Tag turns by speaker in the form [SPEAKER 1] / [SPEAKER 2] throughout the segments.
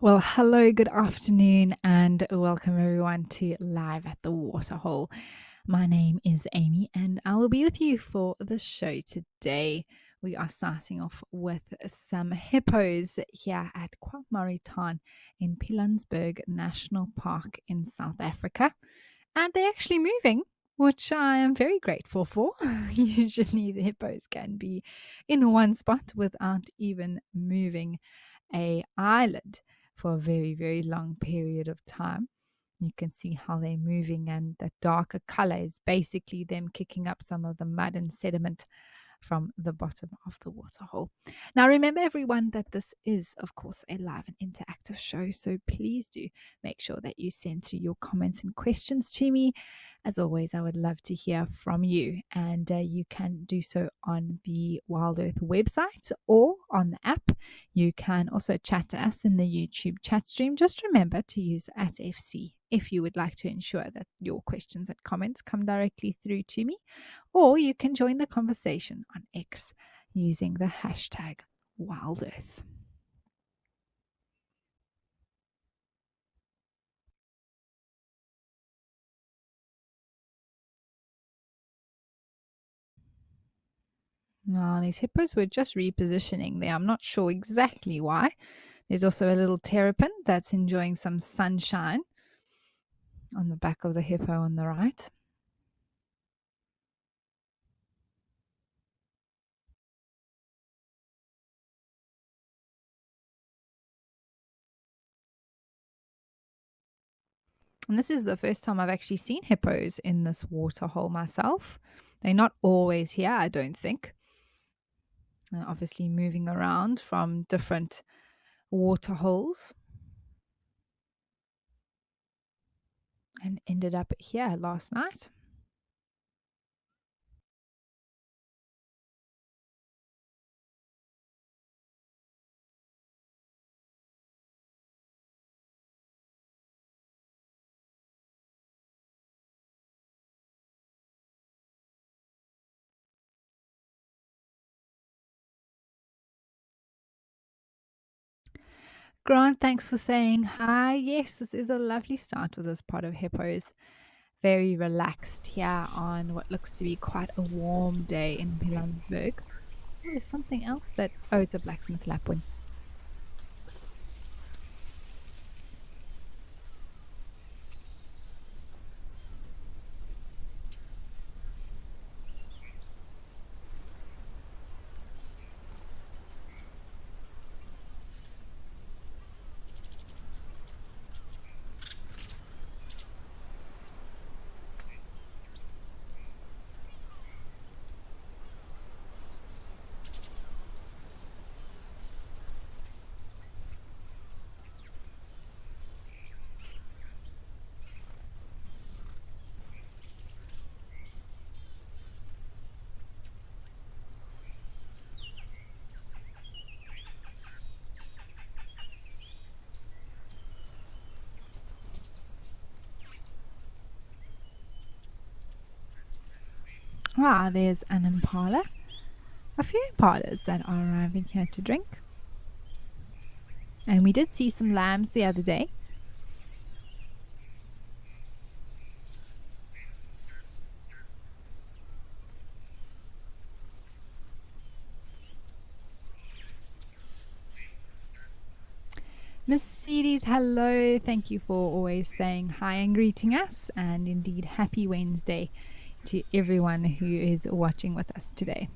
[SPEAKER 1] Well, hello, good afternoon, and welcome everyone to Live at the Waterhole. My name is Amy, and I will be with you for the show today. We are starting off with some hippos here at KwaMaritan in Pilanesberg National Park in South Africa, and they're actually moving, which I am very grateful for. Usually, the hippos can be in one spot without even moving a eyelid for a very, very long period of time. You can see how they're moving, and the darker color is basically them kicking up some of the mud and sediment from the bottom of the waterhole. Now, remember, everyone, that this is, of course, a live and interactive show. So please do make sure that you send through your comments and questions to me. As always, I would love to hear from you, and you can do so on the Wild Earth website or on the app. You can also chat to us in the YouTube chat stream. Just remember to use @FC if you would like to ensure that your questions and comments come directly through to me, or you can join the conversation on X using the hashtag WildEarth. Now, these hippos were just repositioning there. I'm not sure exactly why. There's also a little terrapin that's enjoying some sunshine on the back of the hippo on the right. And this is the first time I've actually seen hippos in this waterhole myself. They're not always here, I don't think. They're obviously moving around from different waterholes and ended up here last night. Grant, thanks for saying hi. Yes, this is a lovely start with this pod of hippos. Very relaxed here on what looks to be quite a warm day in Pilanesberg. Oh, there's something else that. Oh, it's a blacksmith lapwing. Ah, there's an impala. A few impalas that are arriving here to drink. And we did see some lambs the other day. Mercedes, hello. Thank you for always saying hi and greeting us. And indeed, happy Wednesday to everyone who is watching with us today.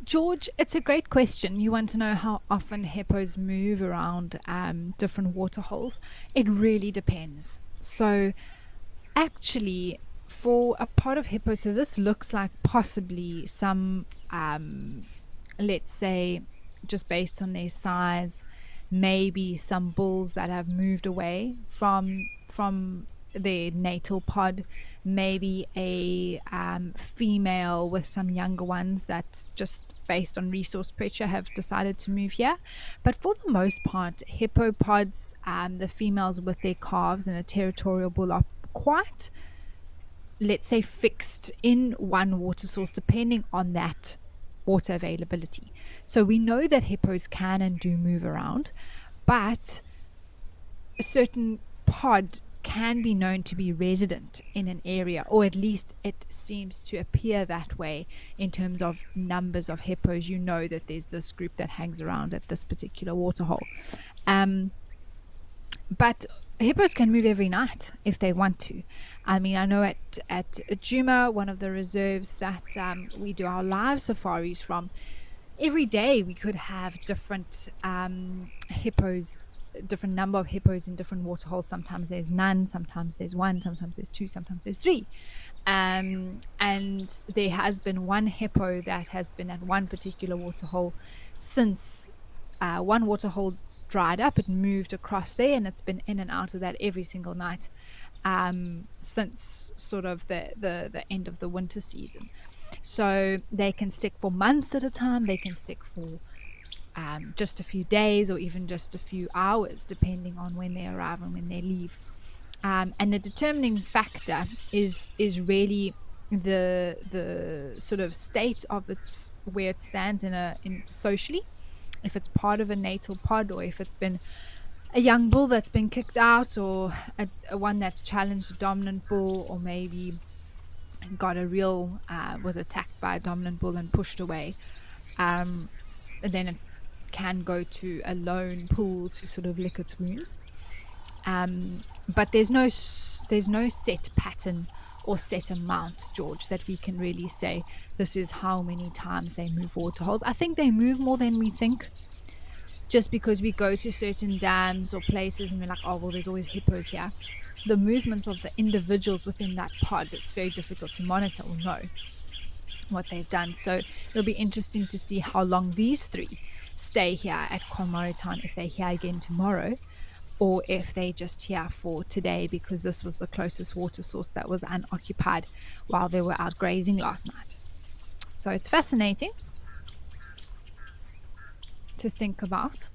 [SPEAKER 1] George, it's a great question. You want to know how often hippos move around different water holes. It really depends. So, actually, for a pod of hippos, so this looks like possibly some, let's say, just based on their size, maybe some bulls that have moved away from their natal pod, maybe a female with some younger ones that just based on resource pressure have decided to move here. But for the most part, hippo pods, the females with their calves and a territorial bull are quite, let's say, fixed in one water source depending on that water availability. So we know that hippos can and do move around, but a certain pod can be known to be resident in an area, or at least it seems to appear that way in terms of numbers of hippos. You know that there's this group that hangs around at this particular waterhole. But hippos can move every night if they want to. I mean, I know at Juma, one of the reserves that we do our live safaris from, every day we could have different hippos, different number of hippos in different waterholes. Sometimes there's none, sometimes there's one, sometimes there's two, sometimes there's three. And there has been one hippo that has been at one particular waterhole since one waterhole dried up. It moved across there, and it's been in and out of that every single night since sort of the end of the winter season. So they can stick for months at a time. They can stick for just a few days or even just a few hours, depending on when they arrive and when they leave. And the determining factor is really the sort of state of its where it stands in socially, if it's part of a natal pod, or if it's been a young bull that's been kicked out, or a one that's challenged a dominant bull, or maybe got a real was attacked by a dominant bull and pushed away. And then it can go to a lone pool to sort of lick its wounds. But there's no set pattern or set amount, George, that we can really say this is how many times they move waterholes. I think they move more than we think, just because we go to certain dams or places and we're like, oh, well, there's always hippos here. The movements of the individuals within that pod, it's very difficult to monitor or know what they've done. So it'll be interesting to see how long these three stay here at Kormoritown, if they're here again tomorrow, or if they just here for today because this was the closest water source that was unoccupied while they were out grazing last night. So it's fascinating to think about.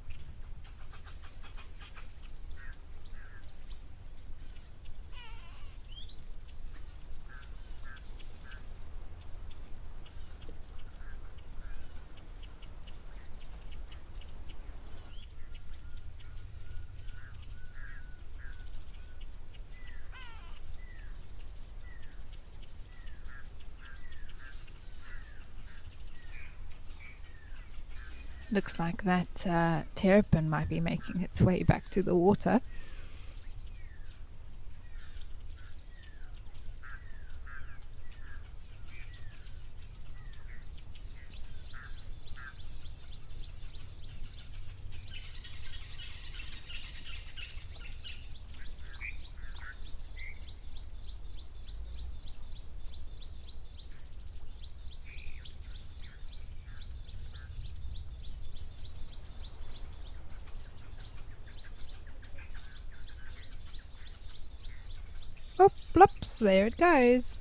[SPEAKER 1] Looks like that terrapin might be making its way back to the water. Oh, plops, there it goes.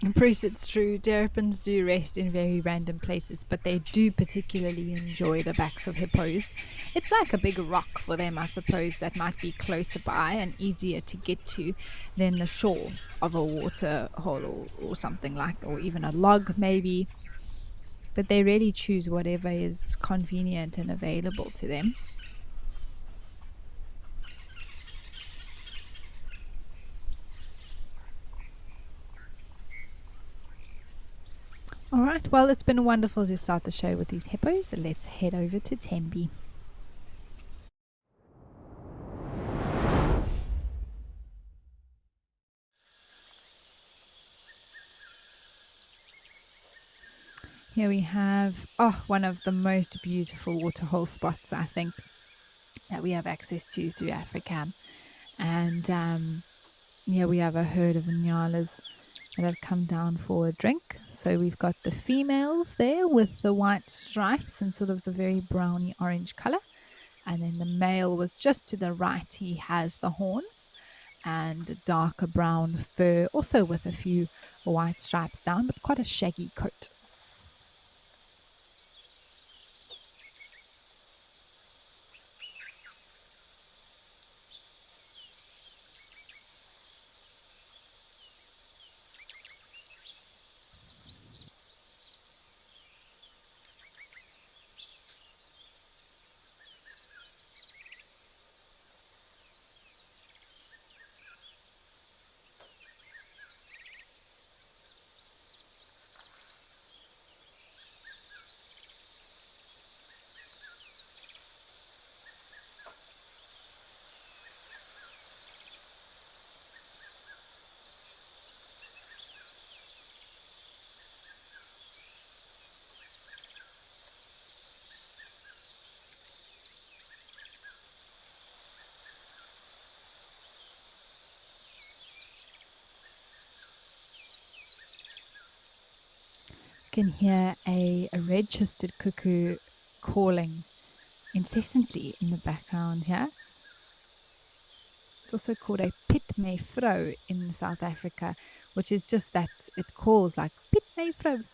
[SPEAKER 1] And Bruce, it's true, terrapins do rest in very random places, but they do particularly enjoy the backs of hippos. It's like a big rock for them, I suppose, that might be closer by and easier to get to than the shore of a water hole or something like, or even a log maybe. But they really choose whatever is convenient and available to them. All right, well, it's been wonderful to start the show with these hippos. So let's head over to Tembe. Here we have one of the most beautiful waterhole spots, I think, that we have access to through Africa. And here we have a herd of nyalas that have come down for a drink. So we've got the females there with the white stripes and sort of the very browny orange color. And then the male was just to the right. He has the horns and darker brown fur, also with a few white stripes down, but quite a shaggy coat. You can hear a red-chested cuckoo calling incessantly in the background here. It's also called a pitmevrou in South Africa, which is just that it calls like pitmevrou,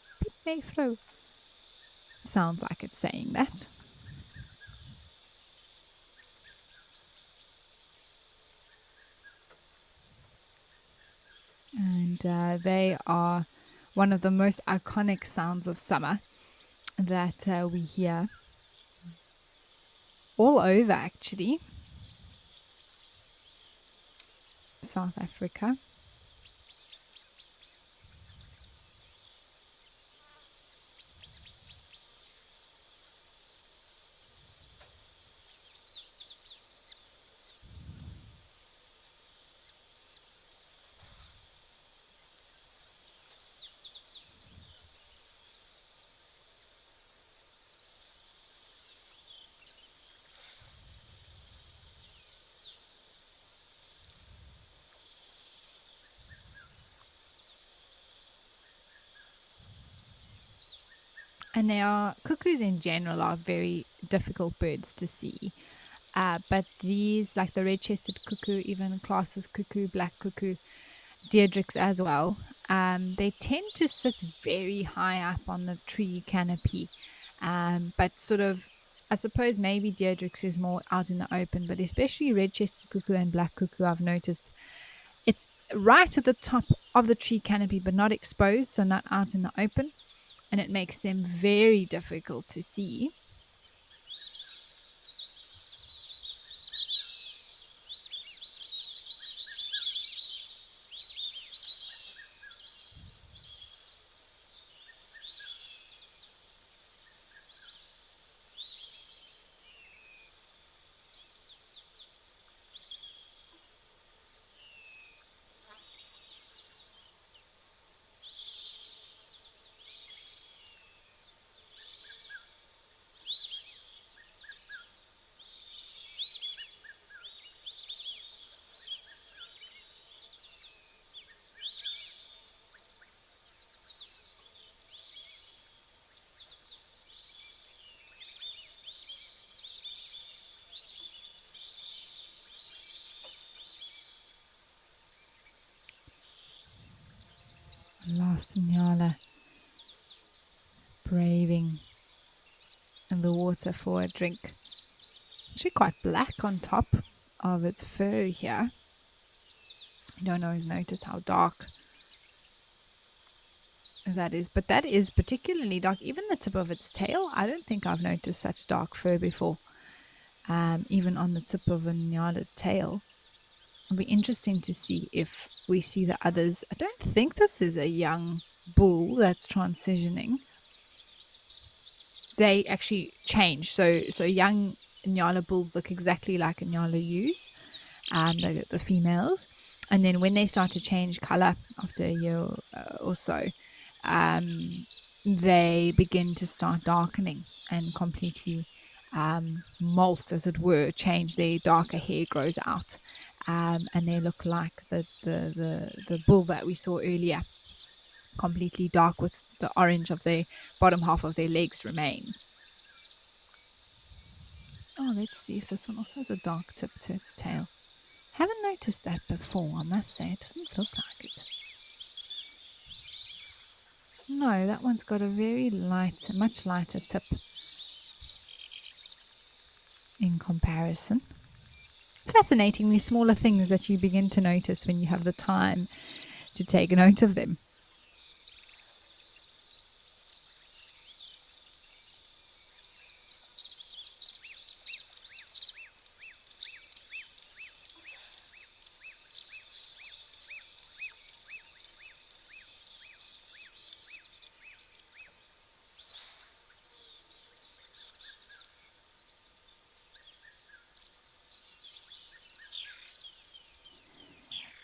[SPEAKER 1] pitmevrou. Sounds like it's saying that. And they are one of the most iconic sounds of summer that we hear all over, actually, South Africa. And they are, cuckoos in general are very difficult birds to see. But these, like the red-chested cuckoo, even classes cuckoo, black cuckoo, deirdricks as well, they tend to sit very high up on the tree canopy. But sort of, I suppose maybe deirdricks is more out in the open, but especially red-chested cuckoo and black cuckoo, I've noticed it's right at the top of the tree canopy, but not exposed, so not out in the open. And it makes them very difficult to see. Last Nyala braving in the water for a drink. Actually quite black on top of its fur here. I don't always notice how dark that is, but that is particularly dark. Even the tip of its tail, I don't think I've noticed such dark fur before. Even on the tip of a Nyala's tail. It'll be interesting to see if we see the others. I don't think this is a young bull that's transitioning, they actually change. So young Nyala bulls look exactly like Nyala ewes, the females, and then when they start to change color after a year or so, um, they begin to start darkening and completely molt, as it were, change. Their darker hair grows out, and they look like the bull that we saw earlier, completely dark with the orange of the bottom half of their legs remains. Oh, let's see if this one also has a dark tip to its tail. Haven't noticed that before, I must say. It doesn't look like it. No, that one's got a very light, much lighter tip in comparison. It's fascinating, these smaller things that you begin to notice when you have the time to take note of them.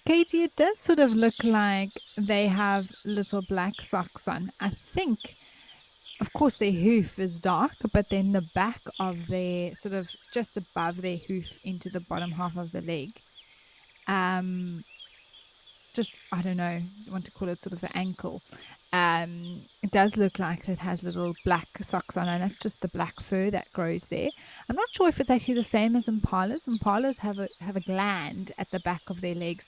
[SPEAKER 1] Katie, it does sort of look like they have little black socks on. I think, of course, their hoof is dark, but then the back of their, sort of just above their hoof into the bottom half of the leg, just, I don't know, I want to call it sort of the ankle. It does look like it has little black socks on, and that's just the black fur that grows there. I'm not sure if it's actually the same as impalas. Impalas have a gland at the back of their legs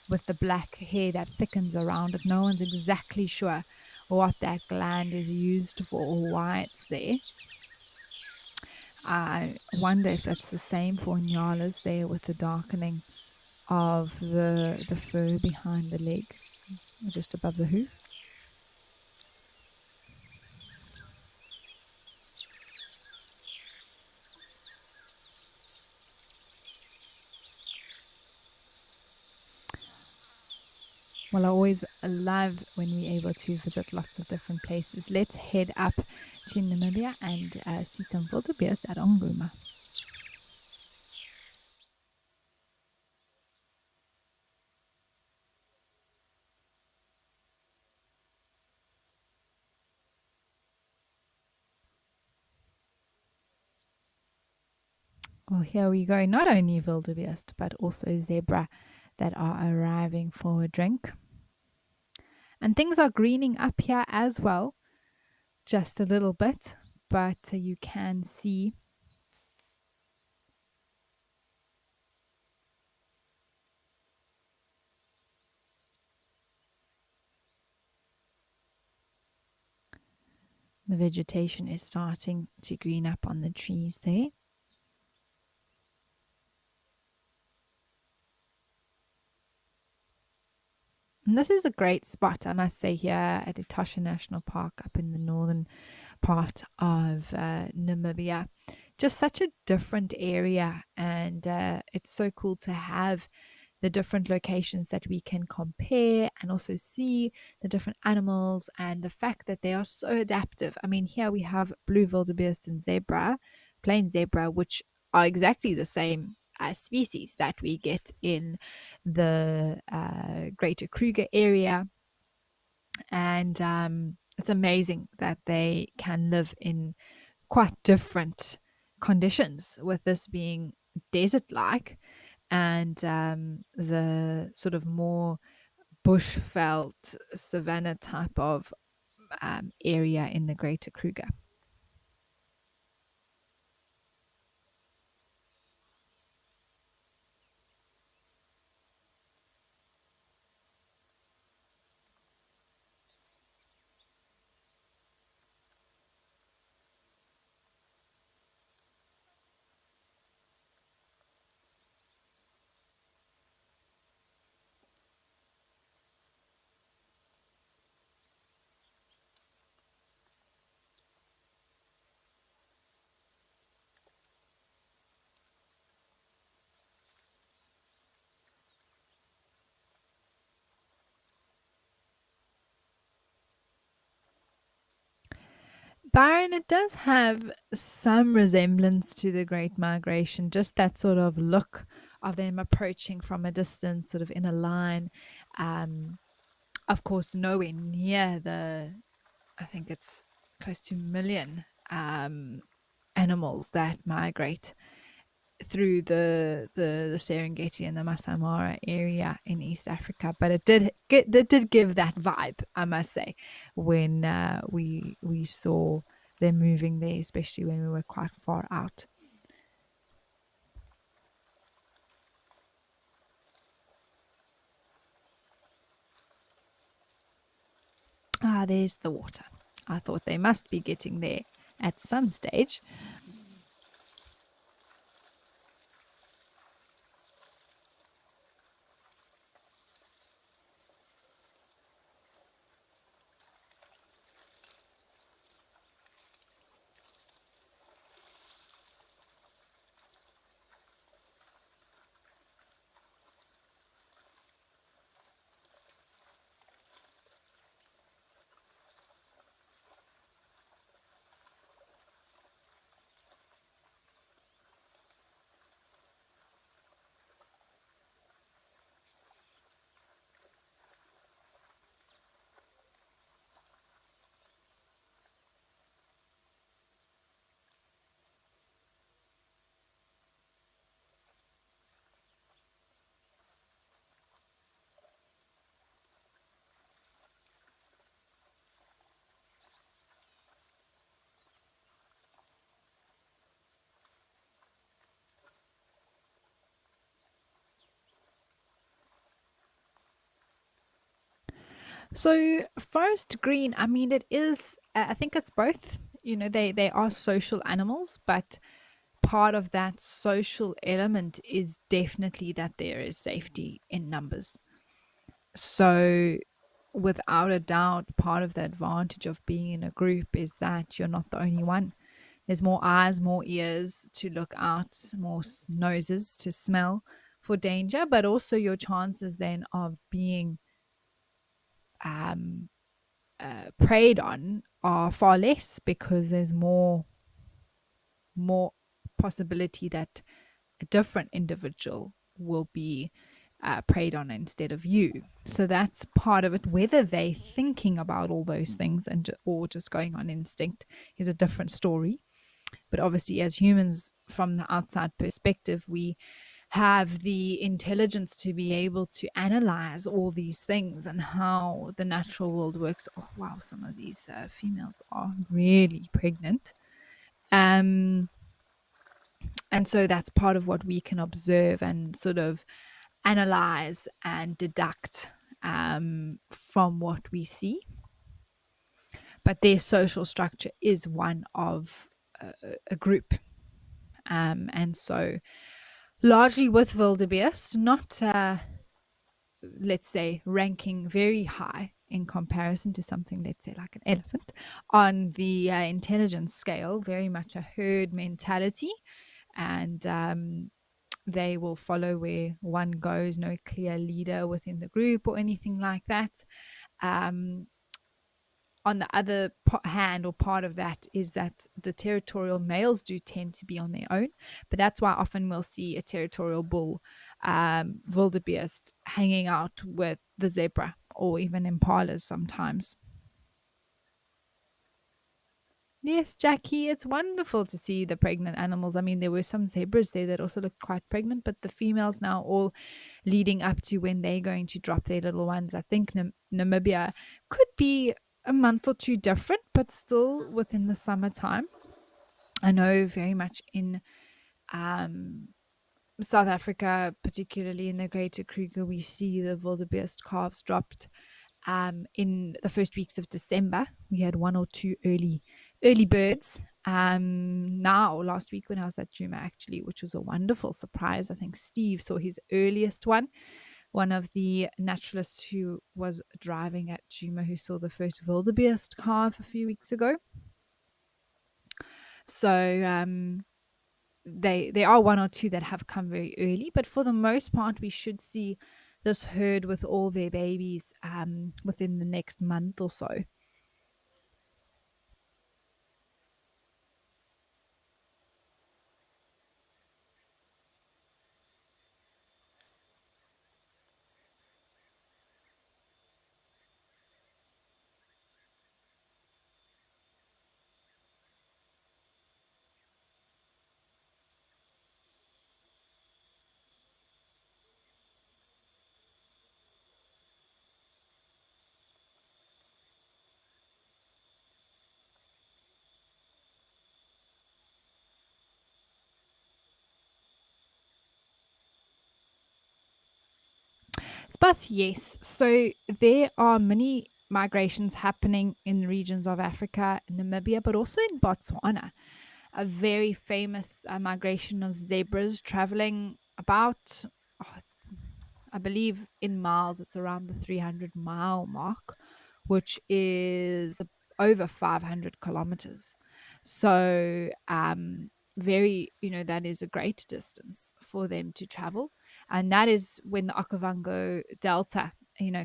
[SPEAKER 1] with the black hair that thickens around it. No one's exactly sure what that gland is used for or why it's there. I wonder if that's the same for nyalas there, with the darkening of the fur behind the leg, just above the hoof. Well, I always love when we're able to visit lots of different places. Let's head up to Namibia and see some wildebeest at Onguma. Well, here we go. Not only wildebeest, but also zebra that are arriving for a drink. And things are greening up here as well, just a little bit, but you can see the vegetation is starting to green up on the trees there. And this is a great spot, I must say, here at Etosha National Park up in the northern part of Namibia. Just such a different area, and it's so cool to have the different locations that we can compare and also see the different animals and the fact that they are so adaptive. I mean, here we have blue wildebeest and zebra, plain zebra, which are exactly the same species that we get in the Greater Kruger area. And it's amazing that they can live in quite different conditions, with this being desert like and the sort of more bushveld savanna type of area in the Greater Kruger. Byron, it does have some resemblance to the Great Migration, just that sort of look of them approaching from a distance, sort of in a line. Um, of course, nowhere near I think it's close to a million animals that migrate through the Serengeti and the Masai Mara area in East Africa, but it did give that vibe, I must say, when we saw them moving there, especially when we were quite far out. Ah, there's the water. I thought they must be getting there at some stage. So forest green, I mean, it is. I think it's both. You know, they are social animals, but part of that social element is definitely that there is safety in numbers. So, without a doubt, part of the advantage of being in a group is that you're not the only one. There's more eyes, more ears to look out, more noses to smell for danger, but also your chances then of being um, preyed on are far less because there's more possibility that a different individual will be preyed on instead of you. So that's part of it. Whether they thinking about all those things or just going on instinct is a different story. But obviously, as humans, from the outside perspective, we have the intelligence to be able to analyze all these things and how the natural world works. Oh, wow, some of these females are really pregnant. Um, and so that's part of what we can observe and sort of analyze and deduct from what we see. But their social structure is one of a group. And so, largely with wildebeest, not, let's say, ranking very high in comparison to something, let's say, like an elephant on the intelligence scale, very much a herd mentality. And they will follow where one goes, no clear leader within the group or anything like that. Um, on the other hand, or part of that, is that the territorial males do tend to be on their own, but that's why often we'll see a territorial bull, wildebeest, hanging out with the zebra or even impalas sometimes. Yes, Jackie, it's wonderful to see the pregnant animals. I mean, there were some zebras there that also looked quite pregnant, but the females now all leading up to when they're going to drop their little ones. I think Namibia could be a month or two different, but still within the summertime. I know very much in um, South Africa, particularly in the Greater Kruger, we see the wildebeest calves dropped in the first weeks of December. We had one or two early birds. Now last week when I was at Juma, actually, which was a wonderful surprise. I think Steve saw his earliest one of the naturalists who was driving at Juma, who saw the first wildebeest calf a few weeks ago. So there are one or two that have come very early, but for the most part, we should see this herd with all their babies within the next month or so. But yes, so there are many migrations happening in regions of Africa, Namibia, but also in Botswana. A very famous migration of zebras traveling about, oh, I believe in miles, it's around the 300-mile mark, which is over 500 kilometers. So, very, that is a great distance for them to travel. And that is when the Okavango Delta,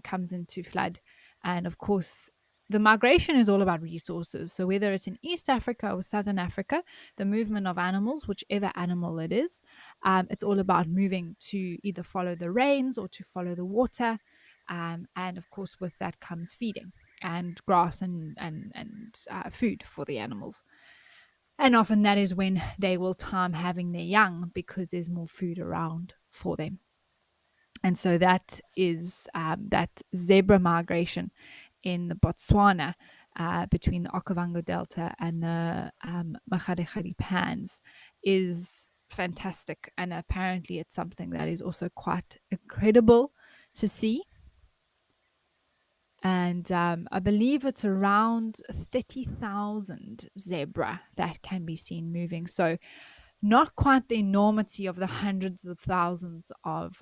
[SPEAKER 1] comes into flood. And of course, the migration is all about resources. So, whether it's in East Africa or Southern Africa, the movement of animals, whichever animal it is, it's all about moving to either follow the rains or to follow the water. And of course, with that comes feeding and grass and food for the animals. And often that is when they will time having their young because there's more food around for them. And so that is that zebra migration in the Botswana between the Okavango Delta and the Makgadikgadi Pans is fantastic. And apparently it's something that is also quite incredible to see. And I believe it's around 30,000 zebra that can be seen moving. So not quite the enormity of the hundreds of thousands of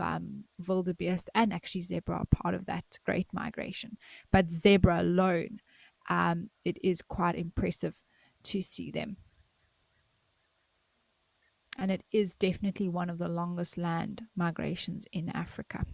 [SPEAKER 1] wildebeest and actually zebra are part of that great migration. But zebra alone, it is quite impressive to see them. And it is definitely one of the longest land migrations in Africa.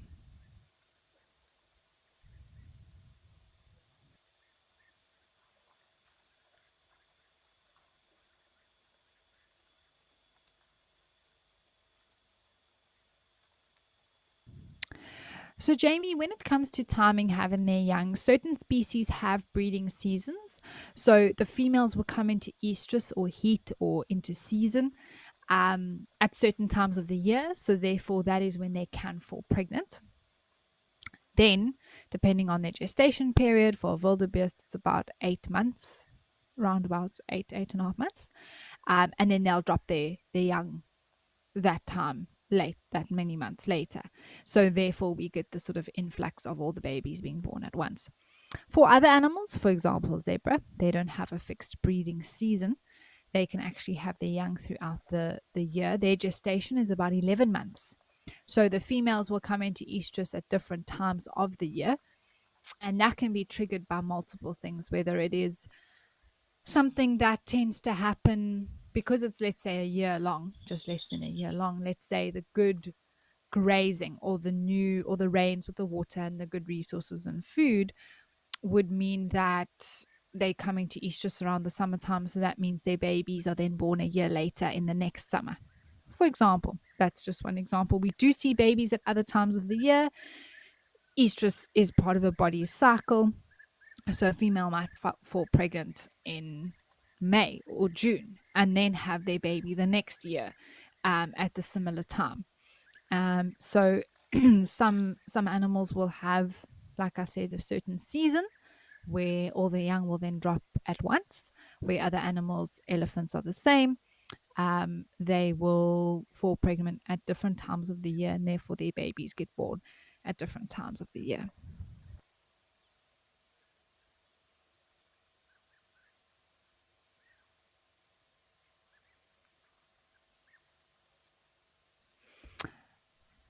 [SPEAKER 1] So, Jamie, when it comes to timing having their young, certain species have breeding seasons. So, the females will come into estrus or heat or into season at certain times of the year. So, therefore, that is when they can fall pregnant. Then, depending on their gestation period, for a wildebeest, it's about 8 months, around about 8.5 months. And then they'll drop their young that time late, that many months later. So therefore we get the sort of influx of all the babies being born at once. For other animals, for example zebra, they don't have a fixed breeding season. They can actually have their young throughout the year. Their gestation is about 11 months. So the females will come into estrus at different times of the year, and that can be triggered by multiple things, whether it is something that tends to happen because it's, let's say, a year long, just less than a year long. Let's say the good grazing or the rains with the water and the good resources and food would mean that they coming to estrus around the summertime. So that means their babies are then born a year later in the next summer. For example, that's just one example. We do see babies at other times of the year. Estrus is part of a body's cycle. So a female might fall pregnant in May or June and then have their baby the next year at the similar time. So some animals will have, like I said, a certain season where all the young will then drop at once, where other animals, elephants are the same. They will fall pregnant at different times of the year, and therefore their babies get born at different times of the year.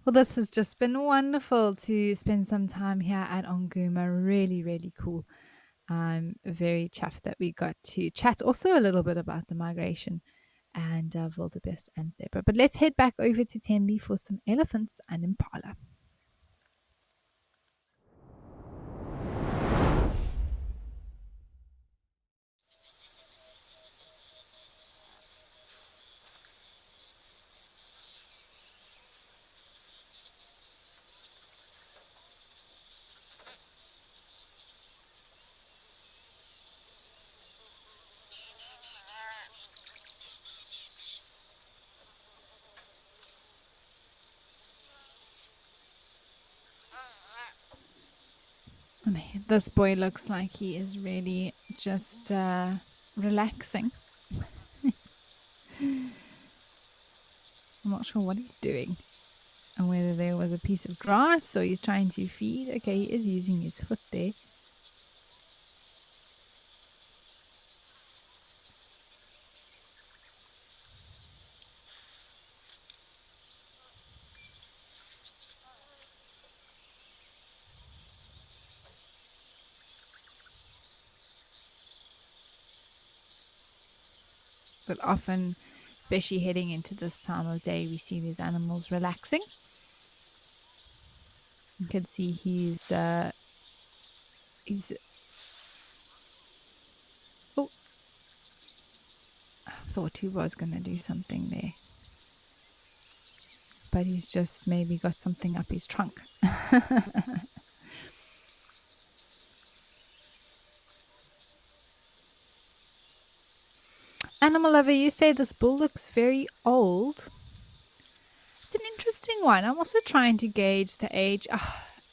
[SPEAKER 1] Well, this has just been wonderful to spend some time here at Onguma. Really, really cool. I'm very chuffed that we got to chat also a little bit about the migration and wildebeest and zebra. But let's head back over to Tembi for some elephants and impala. This boy looks like he is really just relaxing. I'm not sure what he's doing. and whether there was a piece of grass, so he's trying to feed. Okay, he is using his foot there. But often, especially heading into this time of day, we see these animals relaxing. You can see he's oh, I thought he was going to do something there, but he's just maybe got something up his trunk. Animal lover, you say this bull looks very old. It's an interesting one. I'm also trying to gauge the age.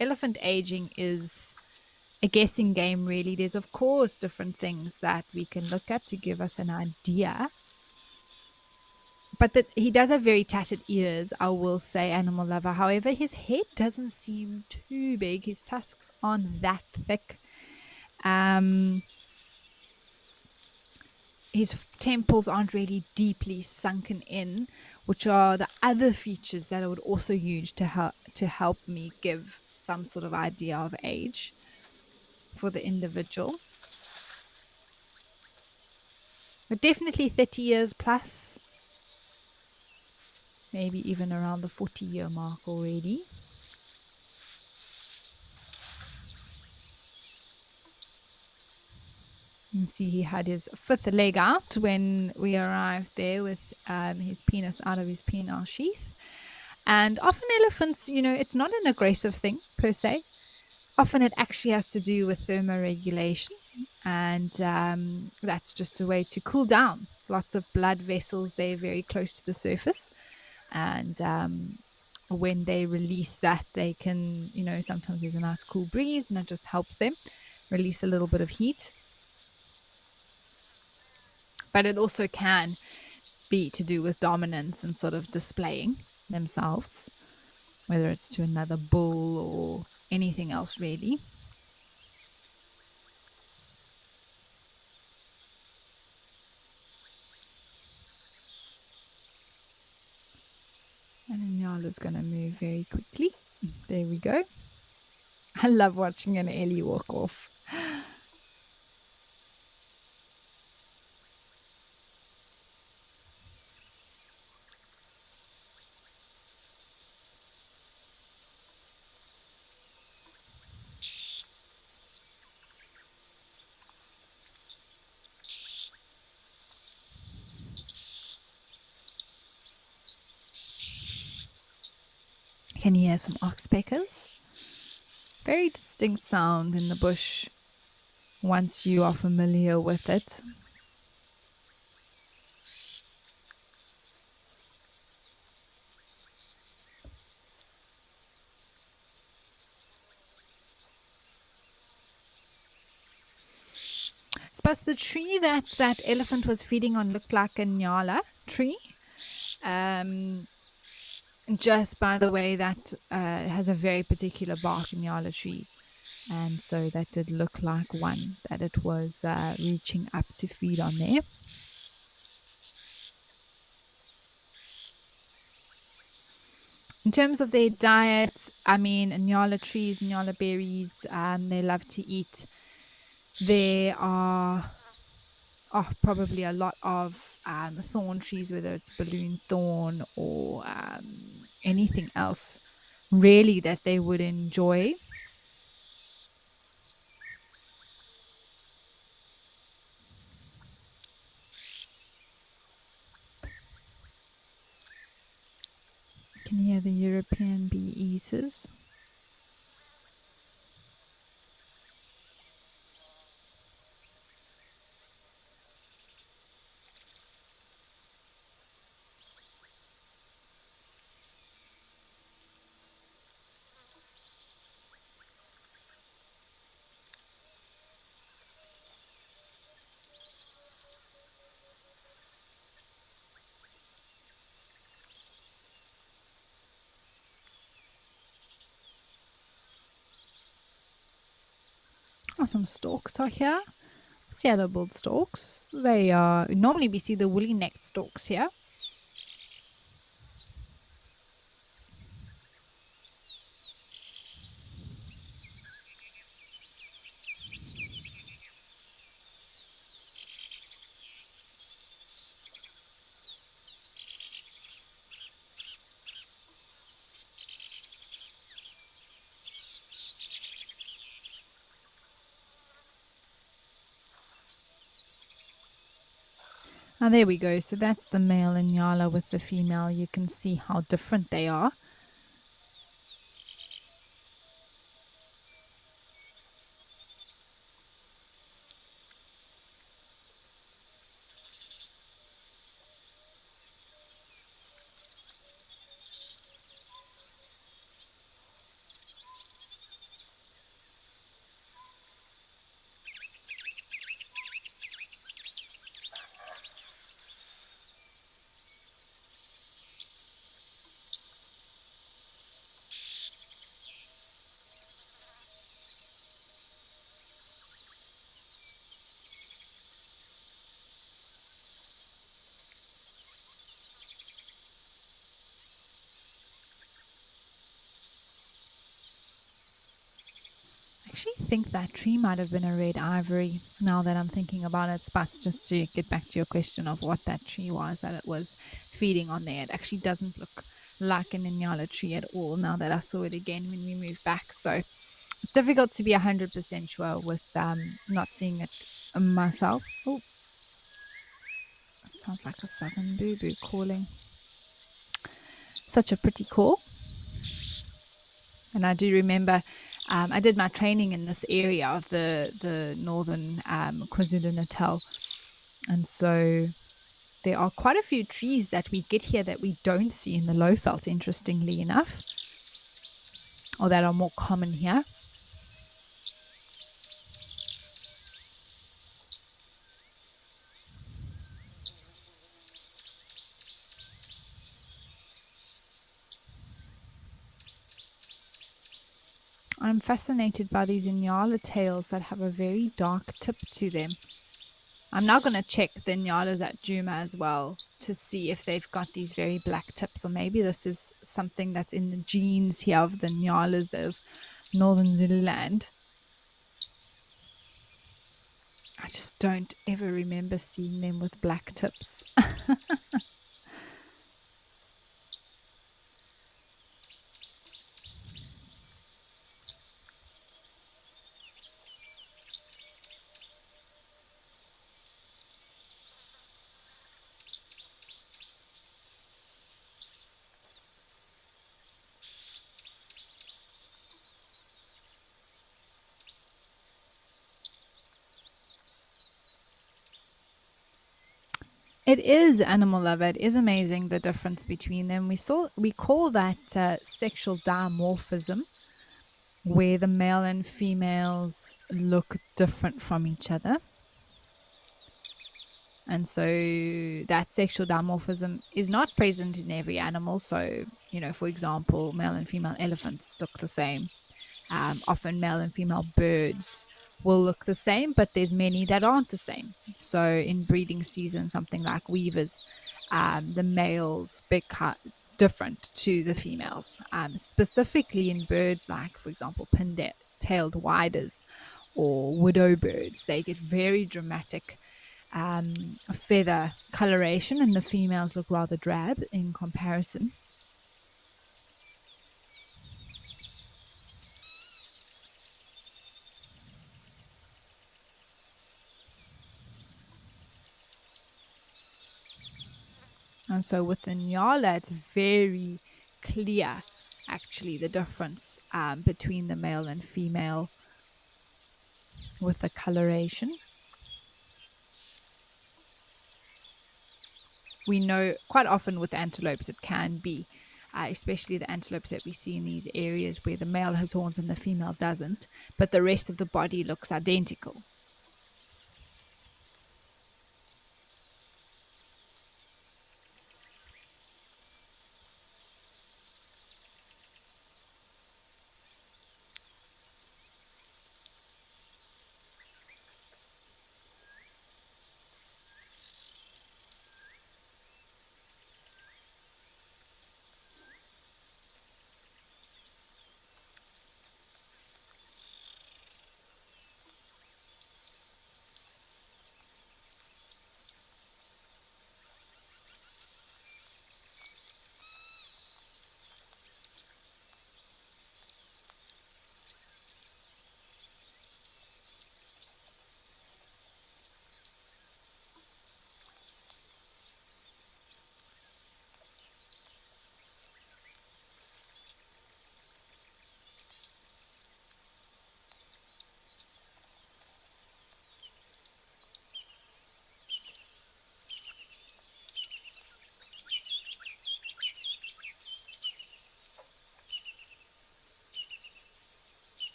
[SPEAKER 1] Elephant aging is a guessing game, really. There's, of course, different things that we can look at to give us an idea. But that he does have very tattered ears, I will say, animal lover. However, his head doesn't seem too big. His tusks aren't that thick. His temples aren't really deeply sunken in, which are the other features that I would also use to help me give some sort of idea of age for the individual. But definitely 30 years plus, maybe even around the 40-year mark already. You can see he had his fifth leg out when we arrived there with his penis out of his penile sheath. And often elephants, it's not an aggressive thing per se. Often it actually has to do with thermoregulation, and that's just a way to cool down. Lots of blood vessels there very close to the surface, and when they release that, they can, sometimes there's a nice cool breeze and it just helps them release a little bit of heat. But it also can be to do with dominance and sort of displaying themselves, whether it's to another bull or anything else really. And Nyala's going to move very quickly. There we go. I love watching an Ellie walk off. Can you hear some oxpeckers? Very distinct sound in the bush once you are familiar with it. I suppose the tree that elephant was feeding on looked like a nyala tree. Just by the way that has a very particular bark in nyala trees. And so that did look like one that it was reaching up to feed on there. In terms of their diet, I mean, nyala trees, nyala berries, they love to eat. There are probably a lot of thorn trees, whether it's balloon thorn or anything else really that they would enjoy. You can hear the European bee eaters. Some stalks are here. Yellow-billed stalks. They are normally we see the woolly-necked stalks here. Now there we go. So that's the male Inyala with the female. You can see how different they are. Actually think that tree might have been a red ivory now that I'm thinking about it. But just to get back to your question of what that tree was that it was feeding on there, it actually doesn't look like an Inyala tree at all now that I saw it again when we moved back. So it's difficult to be 100% sure with not seeing it myself. Oh, it sounds like a southern boo-boo calling. Such a pretty call. And I do remember I did my training in this area of the northern KwaZulu-Natal. And so there are quite a few trees that we get here that we don't see in the Lowveld, interestingly enough, or that are more common here. I'm fascinated by these Inyala tails that have a very dark tip to them. I'm now going to check the Inyalas at Djuma as well to see if they've got these very black tips, or maybe this is something that's in the genes here of the Inyalas of northern Zululand. I just don't ever remember seeing them with black tips. It is, animal lover. It is amazing the difference between them. We call that sexual dimorphism, where the male and females look different from each other. And so that sexual dimorphism is not present in every animal. So, for example, male and female elephants look the same. Often male and female birds will look the same, but there's many that aren't the same. So in breeding season, something like weavers, the males become different to the females. Specifically in birds like, for example, pin-tailed widers or widow birds, they get very dramatic feather coloration, and the females look rather drab in comparison. And so with the Nyala, it's very clear, actually, the difference between the male and female with the coloration. We know quite often with antelopes it can be, especially the antelopes that we see in these areas where the male has horns and the female doesn't, but the rest of the body looks identical.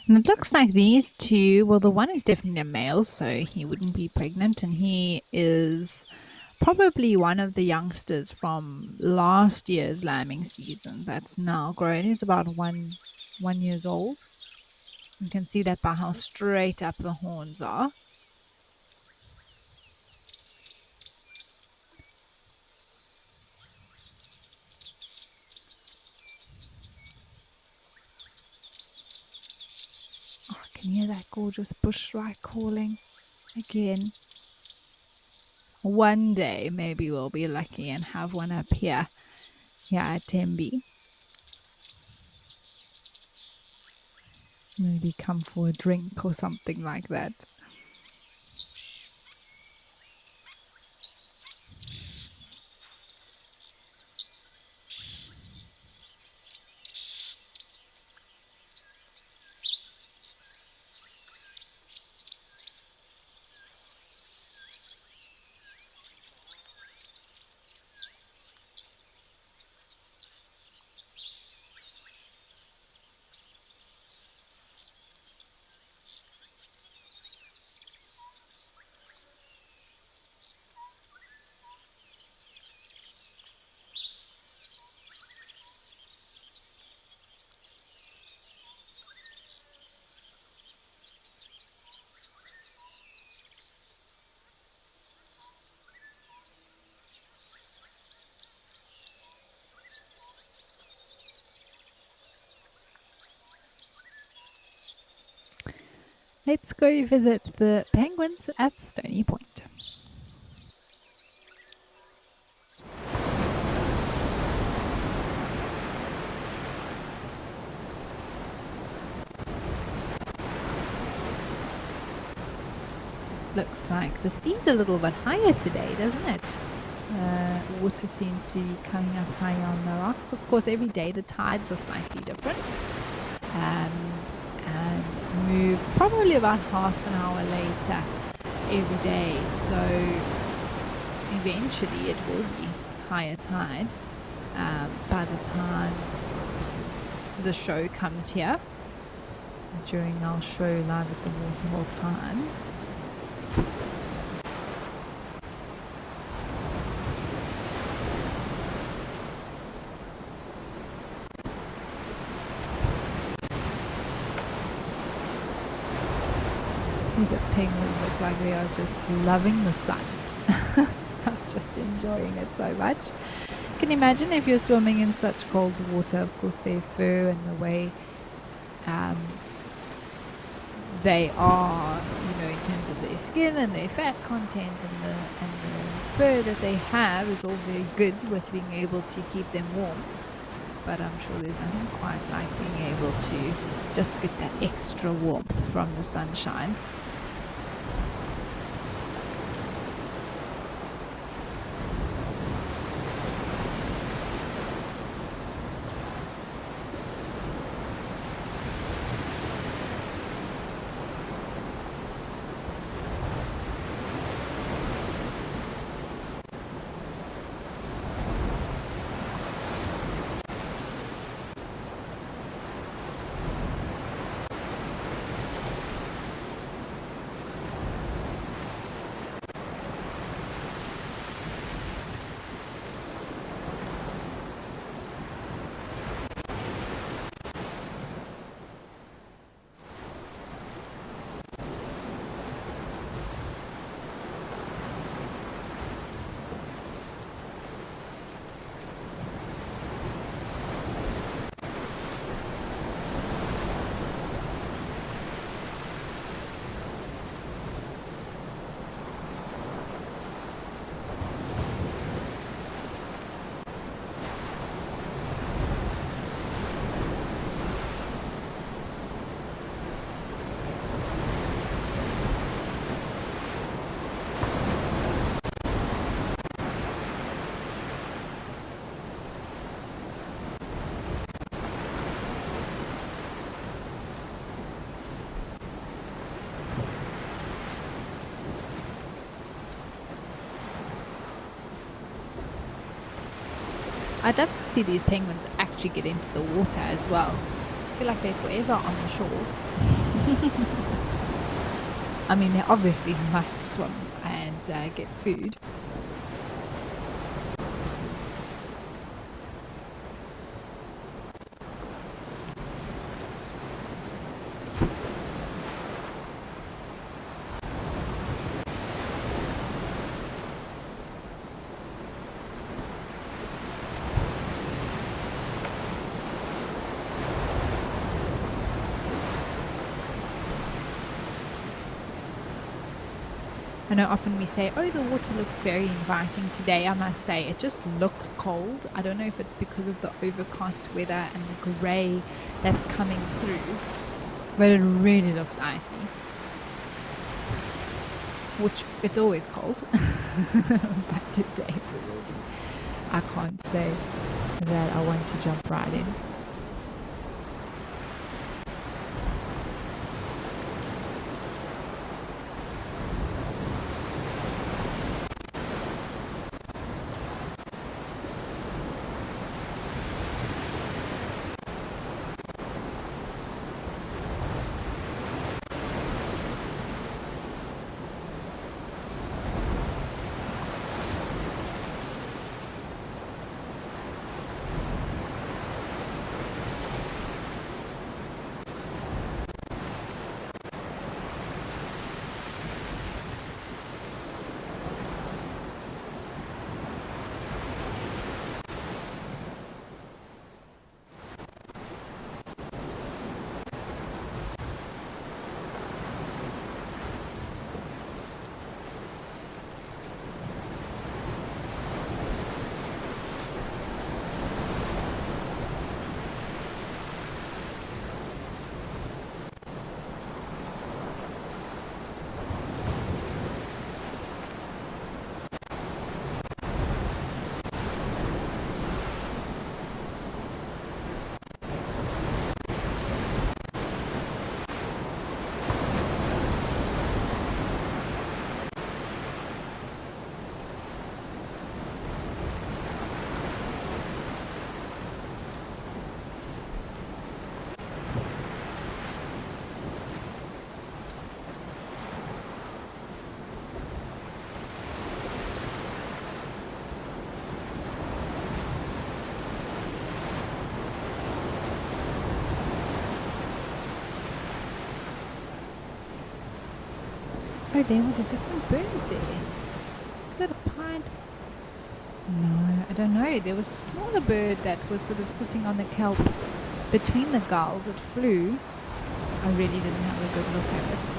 [SPEAKER 1] And it looks like these two, well, the one is definitely a male, so he wouldn't be pregnant, and he is probably one of the youngsters from last year's lambing season that's now grown. He's about 1 years old. You can see that by how straight up the horns are. Oh, I can hear that gorgeous bushshrike calling again. One day, maybe we'll be lucky and have one up here at Tembe. Maybe come for a drink or something like that. Let's go visit the penguins at Stony Point. Looks like the sea's a little bit higher today, doesn't it? Water seems to be coming up higher on the rocks. Of course, every day the tides are slightly different and move probably about half an hour later every day. So eventually it will be higher tide by the time the show comes here during our show live at the Waterhole Times. The penguins look like they are just loving the sun. Just enjoying it so much. You can imagine if you're swimming in such cold water, of course their fur and the way they are, in terms of their skin and their fat content and the fur that they have is all very good with being able to keep them warm. But I'm sure there's nothing quite like being able to just get that extra warmth from the sunshine. I'd love to see these penguins actually get into the water as well. I feel like they're forever on the shore. I mean, they obviously must swim and get food. I know often we say, oh, the water looks very inviting today. I must say, it just looks cold. I don't know if it's because of the overcast weather and the grey that's coming through, but it really looks icy. Which, it's always cold, but today it will be. I can't say that I want to jump right in. Oh, there was a different bird there. Is that a pine? No, I don't know. There was a smaller bird that was sort of sitting on the kelp between the gulls. It flew. I really didn't have a good look at it.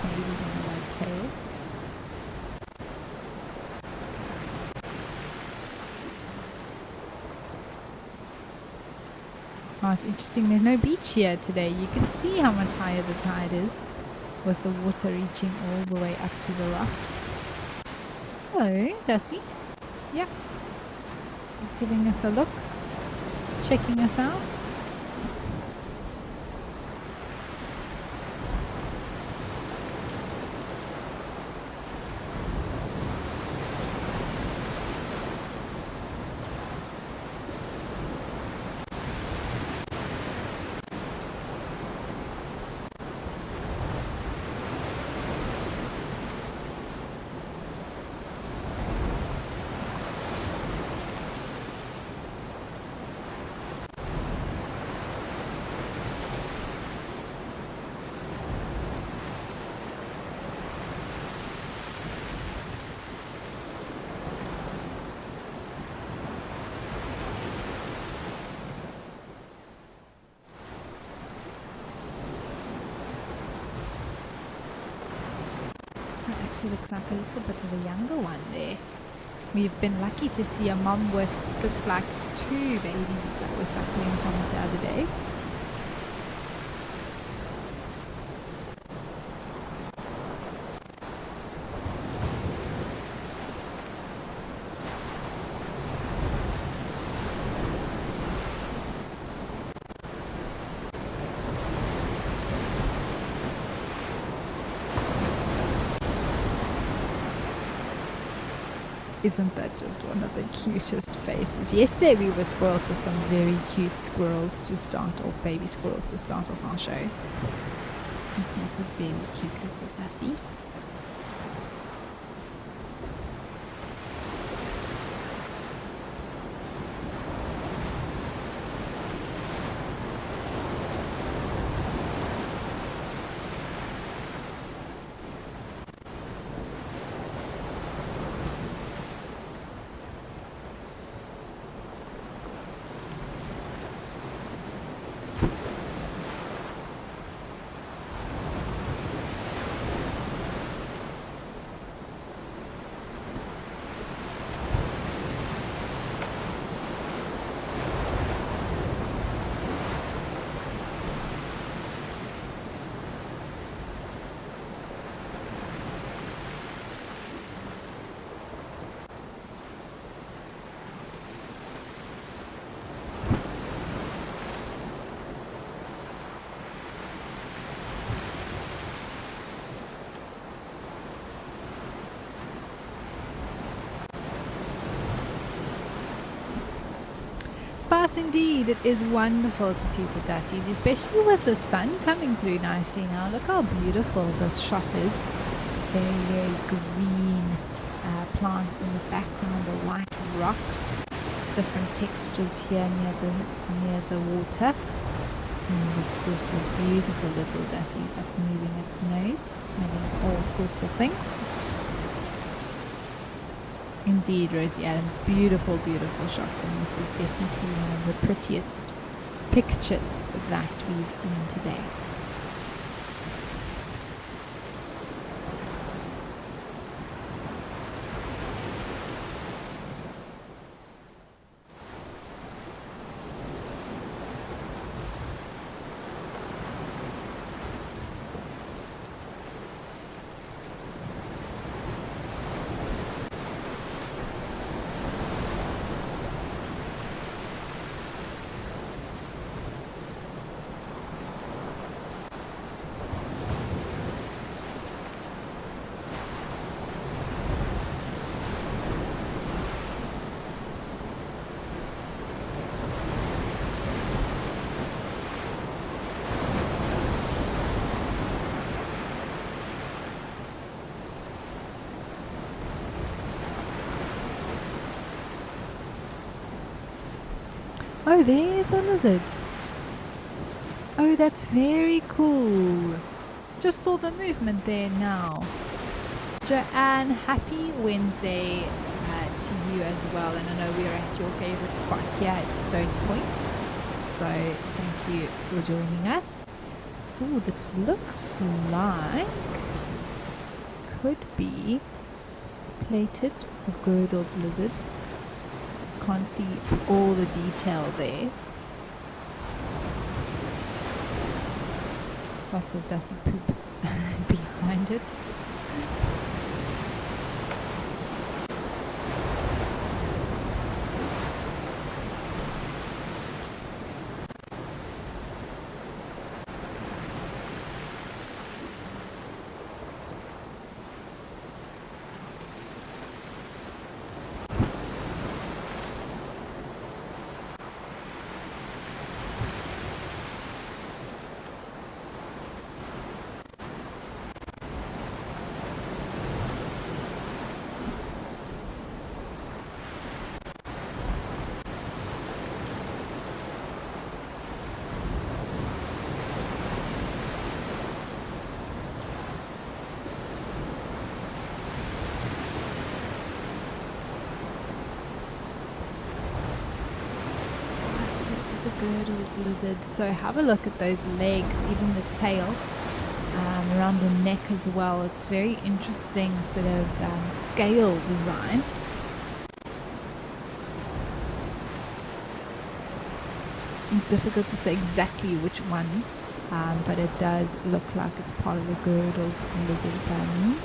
[SPEAKER 1] Maybe even a white tail. Oh, it's interesting. There's no beach here today. You can see how much higher the tide is with the water reaching all the way up to the rocks. Hello, Dusty. Yep. Giving us a look. Checking us out. Looks like a little bit of a younger one there. We've been lucky to see a mom with looked like 2 babies that were suckling from it the other day. Isn't that just one of the cutest faces? Yesterday we were spoiled with some very cute squirrels to start off, baby squirrels to start off our show. That's a very cute little Dussie. Sparse indeed. It is wonderful to see the Dussies, especially with the sun coming through nicely now. Look how beautiful this shot is. Very, very green plants in the background, the white rocks, different textures here near the water. And of course this beautiful little Dussie that's moving its nose, smelling all sorts of things. Indeed, Rosie Adams, beautiful, beautiful shots, and this is definitely one of the prettiest pictures that we've seen today. Oh, there's a lizard. Oh, that's very cool. Just saw the movement there now. Joanne, happy Wednesday to you as well. And I know we're at your favorite spot here at Stony Point. So thank you for joining us. Oh, this looks like could be plated or girdled lizard. Can't see all the detail there. Lots of dusty poop behind it. A girdled lizard. So have a look at those legs, even the tail, around the neck as well. It's very interesting sort of scale design. Difficult to say exactly which one, but it does look like it's part of the girdled lizard family.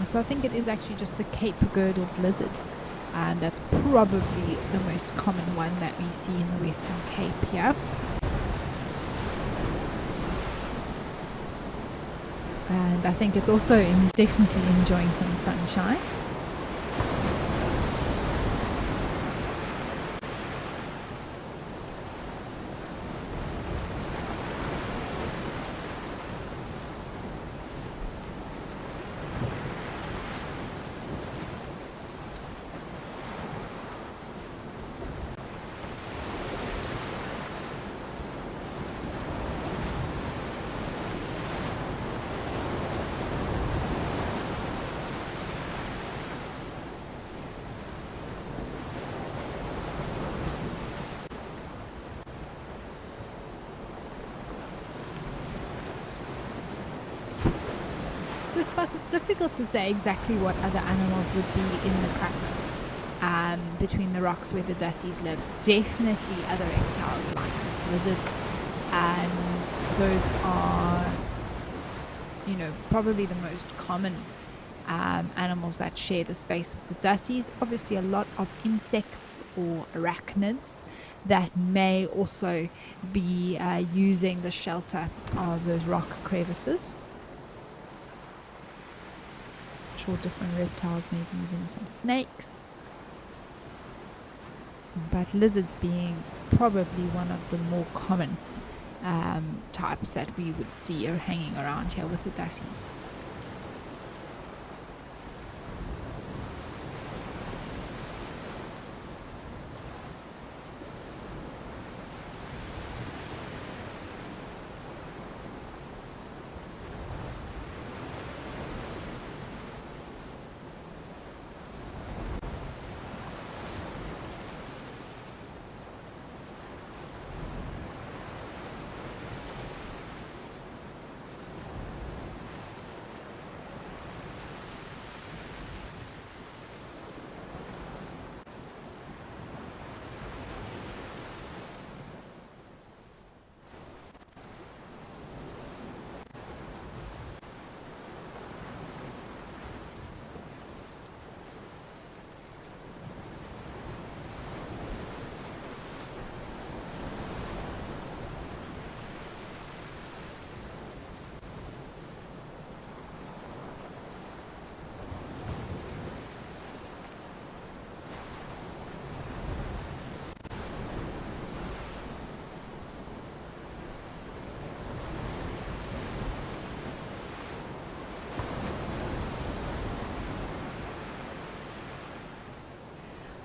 [SPEAKER 1] So I think it is actually just the cape-girdled lizard. And that's probably the most common one that we see in the Western Cape here. And I think it's also definitely enjoying some sunshine. So I suppose it's difficult to say exactly what other animals would be in the cracks between the rocks where the dussies live. Definitely other reptiles like this lizard, and those are, probably the most common animals that share the space with the dussies. Obviously a lot of insects or arachnids that may also be using the shelter of those rock crevices. Sure, different reptiles, maybe even some snakes, but lizards being probably one of the more common types that we would see are hanging around here with the dussies.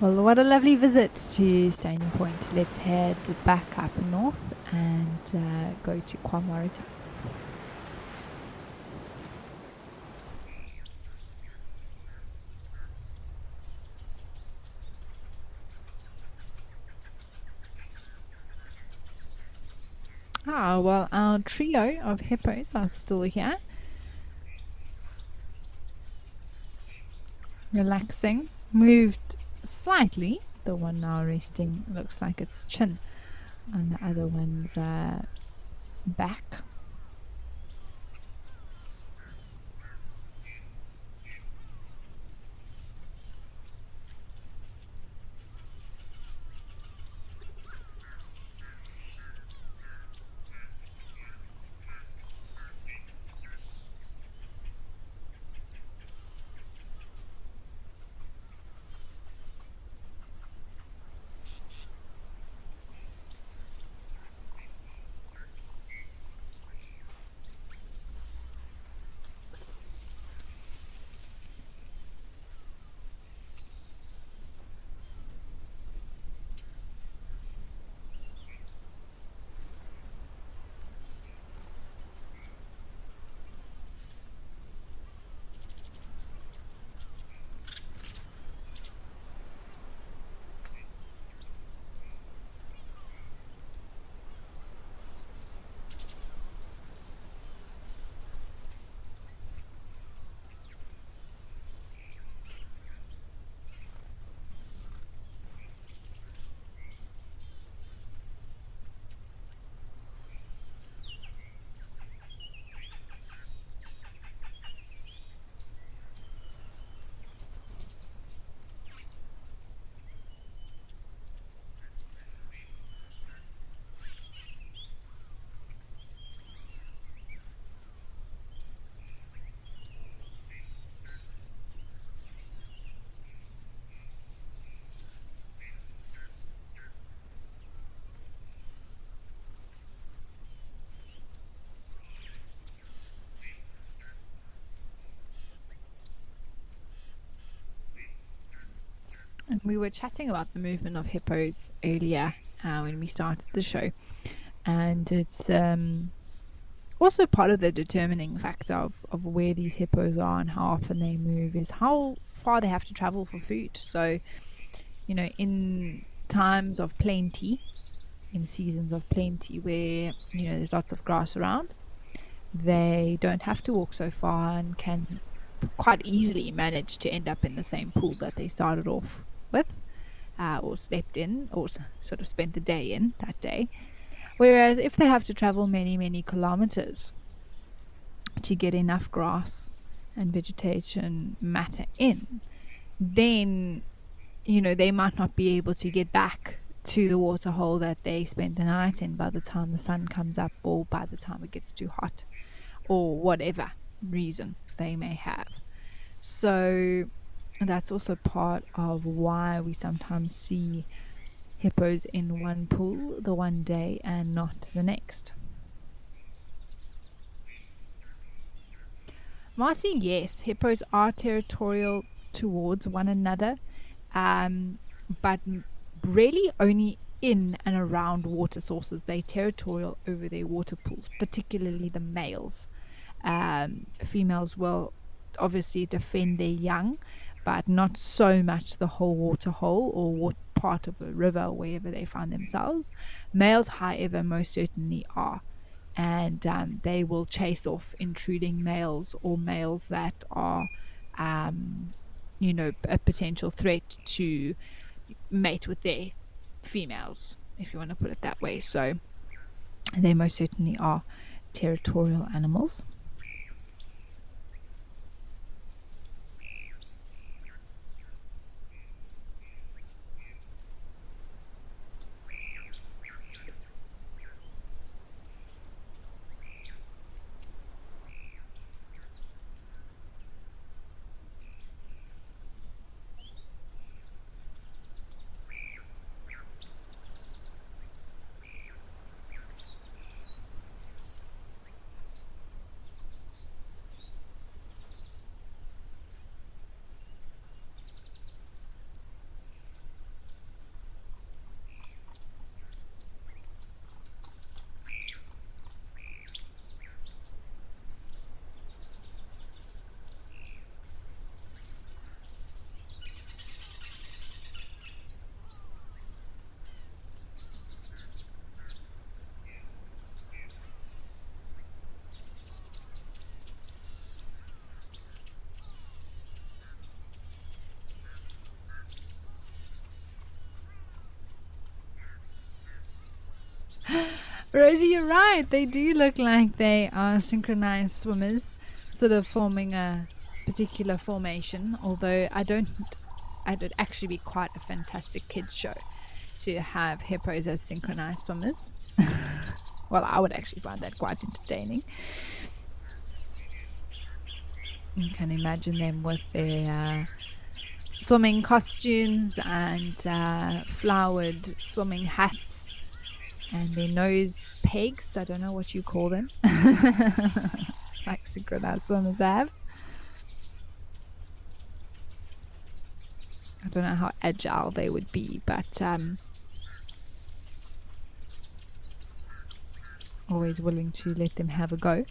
[SPEAKER 1] Well, what a lovely visit to Stony Point. Let's head back up north and go to Kwamarita. Well, our trio of hippos are still here, relaxing, moved slightly. The one now resting looks like its chin, and the other one's back. And we were chatting about the movement of hippos earlier when we started the show. And it's also part of the determining factor of where these hippos are and how often they move is how far they have to travel for food. So, in times of plenty, in seasons of plenty where, there's lots of grass around, they don't have to walk so far and can quite easily manage to end up in the same pool that they started off with, or slept in, or sort of spent the day in that day. Whereas if they have to travel many, many kilometers to get enough grass and vegetation matter in, then, they might not be able to get back to the waterhole that they spent the night in by the time the sun comes up, or by the time it gets too hot, or whatever reason they may have. So that's also part of why we sometimes see hippos in one pool the one day and not the next. Marcy, yes, hippos are territorial towards one another, but really only in and around water sources. They're territorial over their water pools, particularly the males. Females will obviously defend their young, but not so much the whole water hole or part of a river, wherever they find themselves. Males, however, most certainly are. And they will chase off intruding males or males that are, a potential threat to mate with their females, if you want to put it that way. So they most certainly are territorial animals. Rosie, you're right. They do look like they are synchronized swimmers, sort of forming a particular formation. Although I'd actually be quite a fantastic kids show to have hippos as synchronized swimmers. Well, I would actually find that quite entertaining. You can imagine them with their swimming costumes and flowered swimming hats and their nose pegs. I don't know what you call them. Like synchronized swimmers have. I don't know how agile they would be, but always willing to let them have a go.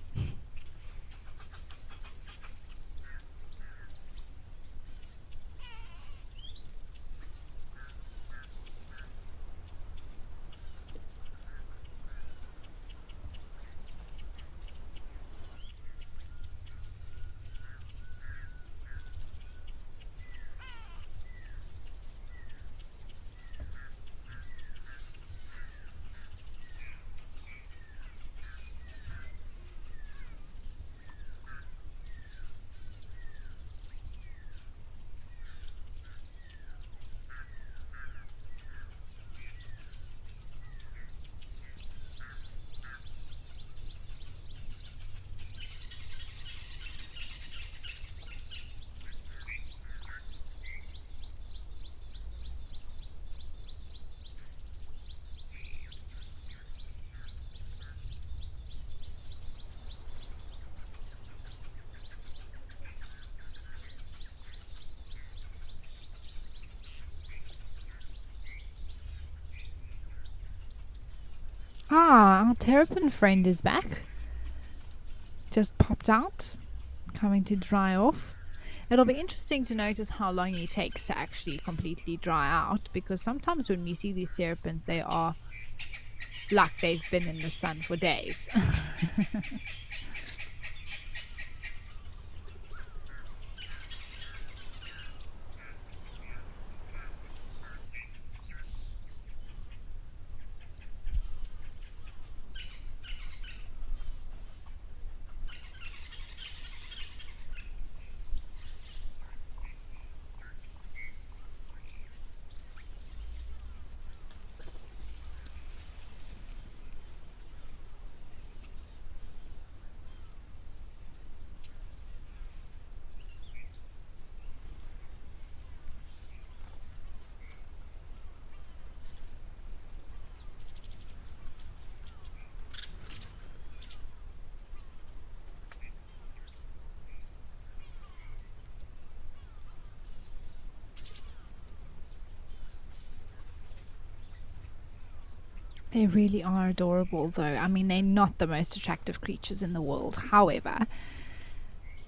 [SPEAKER 1] our terrapin friend is back. Just popped out, coming to dry off. It'll be interesting to notice how long he takes to actually completely dry out, because sometimes when we see these terrapins, they are like they've been in the sun for days. They really are adorable, though. I mean, they're not the most attractive creatures in the world. However,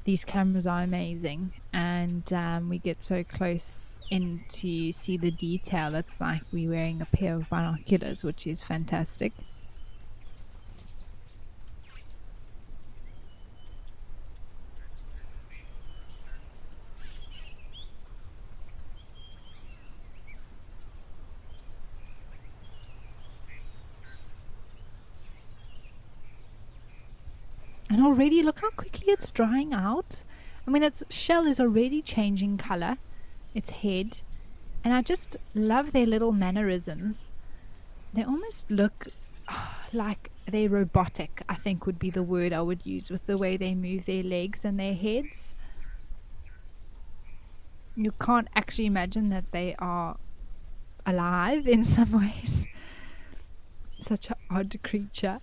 [SPEAKER 1] these cameras are amazing, and we get so close in to see the detail. It's like we're wearing a pair of binoculars, which is fantastic. And already, look how quickly it's drying out. I mean, its shell is already changing color, its head. And I just love their little mannerisms. They almost look like they're robotic, I think would be the word I would use, with the way they move their legs and their heads. You can't actually imagine that they are alive in some ways. Such an odd creature.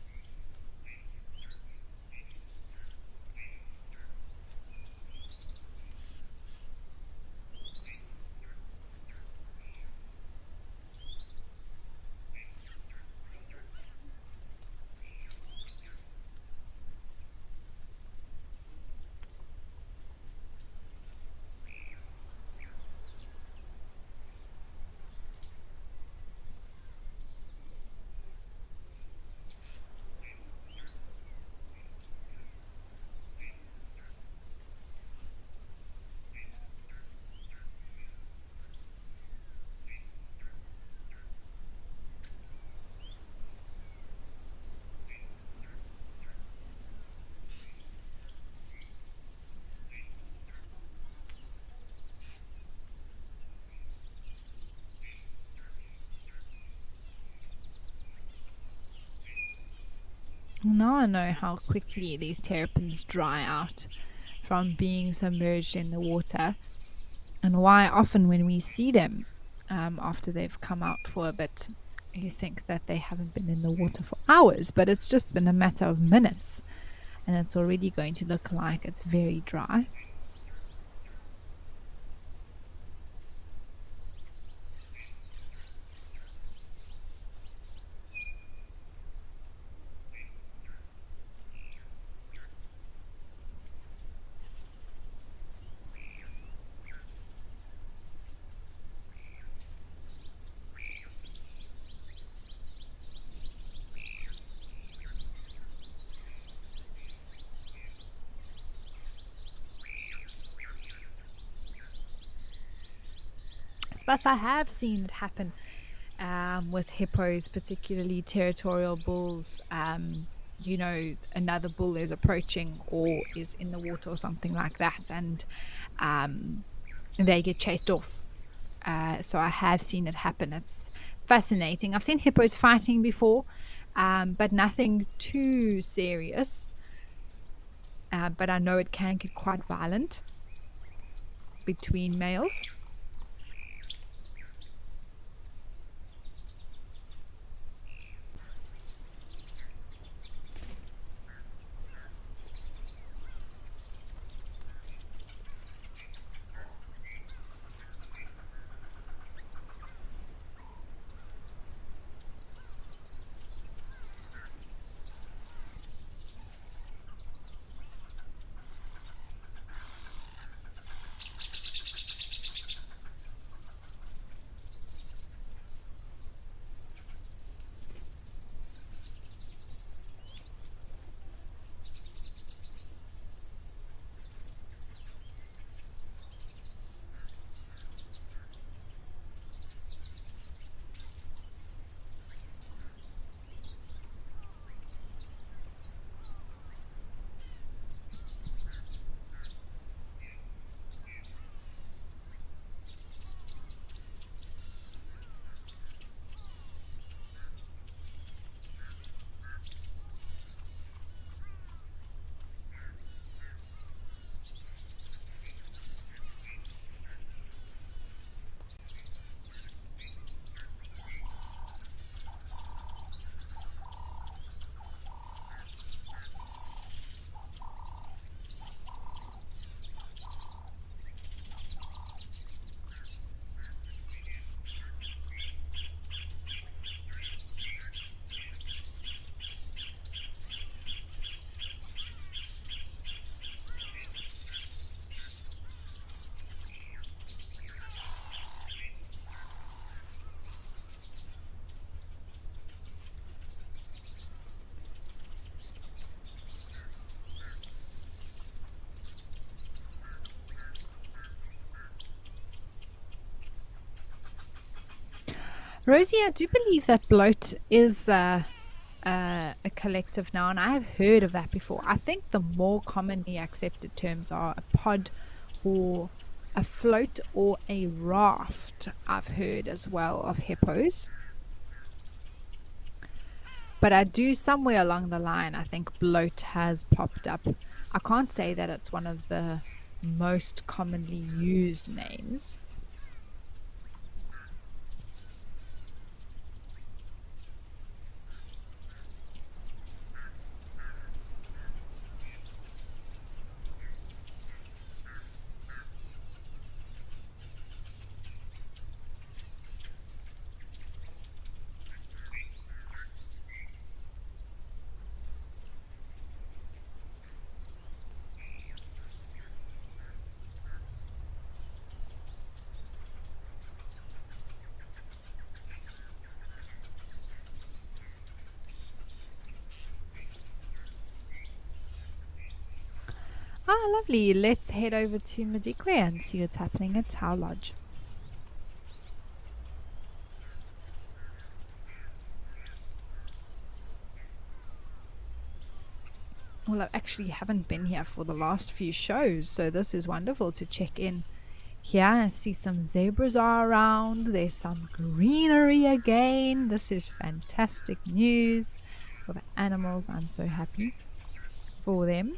[SPEAKER 1] Now I know how quickly these terrapins dry out from being submerged in the water, and why often when we see them after they've come out for a bit, you think that they haven't been in the water for hours, but it's just been a matter of minutes, and it's already going to look like it's very dry. But I have seen it happen with hippos, particularly territorial bulls. You know, another bull is approaching or is in the water or something like that, and they get chased off. So I have seen it happen. It's fascinating. I've seen hippos fighting before, but nothing too serious. But I know it can get quite violent between males. Rosie, I do believe that bloat is a collective noun. I have heard of that before. I think the more commonly accepted terms are a pod or a float or a raft. I've heard as well of hippos. But I do, somewhere along the line, I think bloat has popped up. I can't say that it's one of the most commonly used names. Ah, lovely. Let's head over to Madikwe and see what's happening at Tau Lodge. Well, I actually haven't been here for the last few shows, so this is wonderful to check in here. I see some zebras are around. There's some greenery again. This is fantastic news for the animals. I'm so happy for them.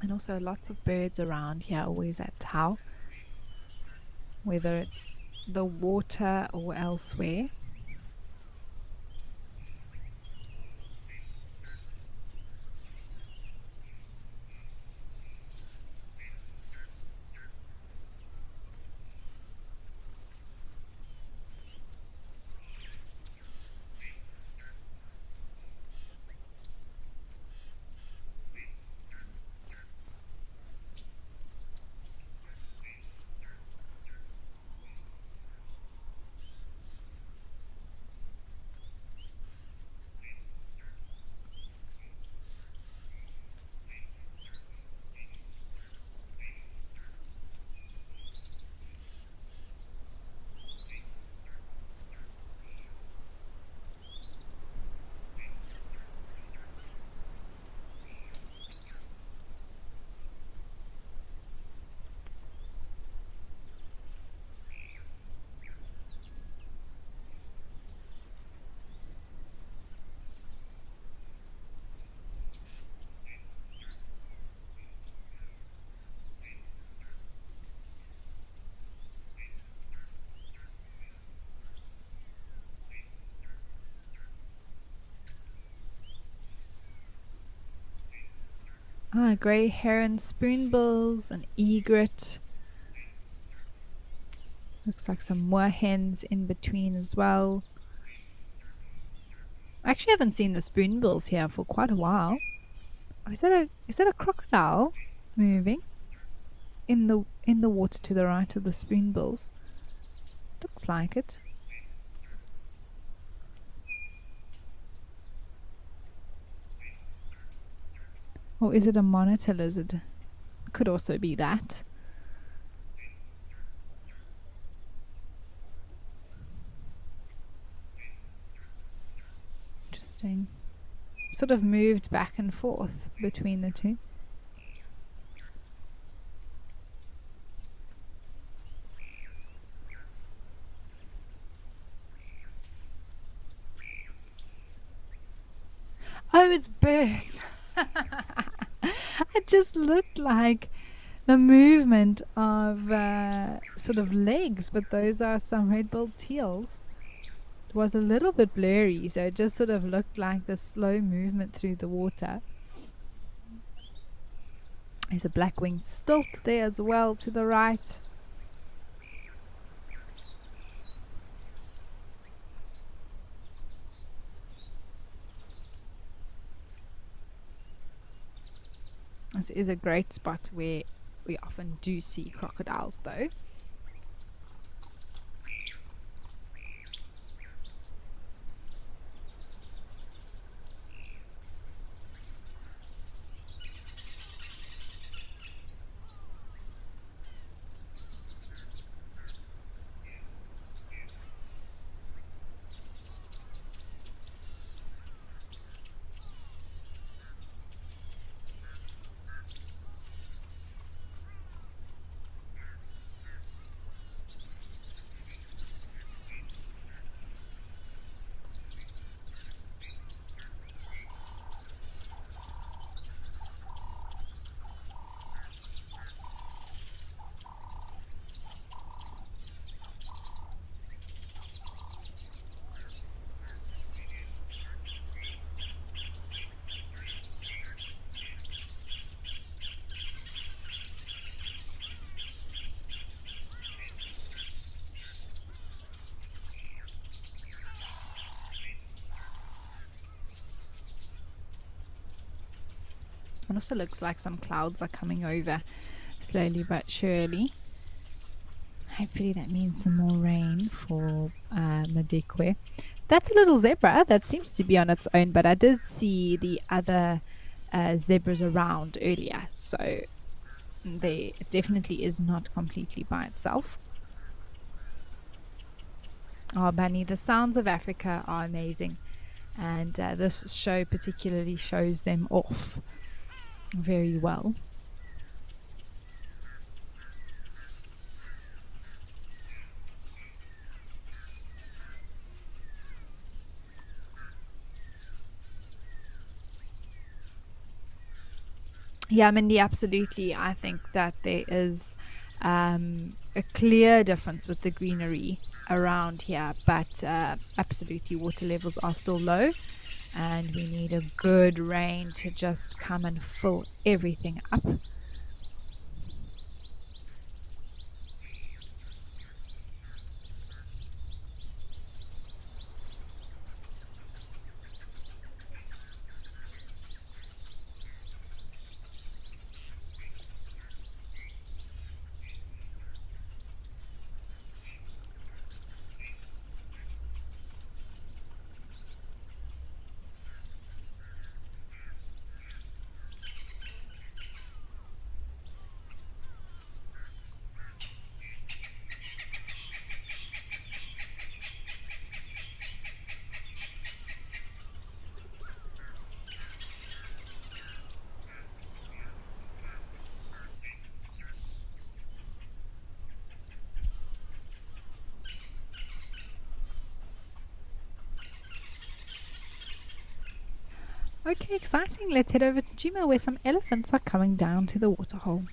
[SPEAKER 1] And also lots of birds around here, always at Tau, whether it's the water or elsewhere. Ah, grey heron, spoonbills, an egret. Looks like some moorhens in between as well. I actually haven't seen the spoonbills here for quite a while. Oh, is that a crocodile moving in the water to the right of the spoonbills? Looks like it. Or is it a monitor lizard? Could also be that. Interesting. Sort of moved back and forth between the two. Oh, it's birds. It just looked like the movement of sort of legs, but those are some red-billed teals. It was a little bit blurry, so it just sort of looked like the slow movement through the water. There's a black-winged stilt there as well to the right. This is a great spot where we often do see crocodiles, though. It also looks like some clouds are coming over slowly but surely. Hopefully that means some more rain for Madikwe. That's a little zebra that seems to be on its own, but I did see the other zebras around earlier, so it definitely is not completely by itself. Oh, Bunny, the sounds of Africa are amazing, and this show particularly shows them off very well. Yeah, Mindy, absolutely. I think that there is a clear difference with the greenery around here, but absolutely water levels are still low, and we need a good rain to just come and fill everything up. Okay, exciting. Let's head over to Juma where some elephants are coming down to the waterhole.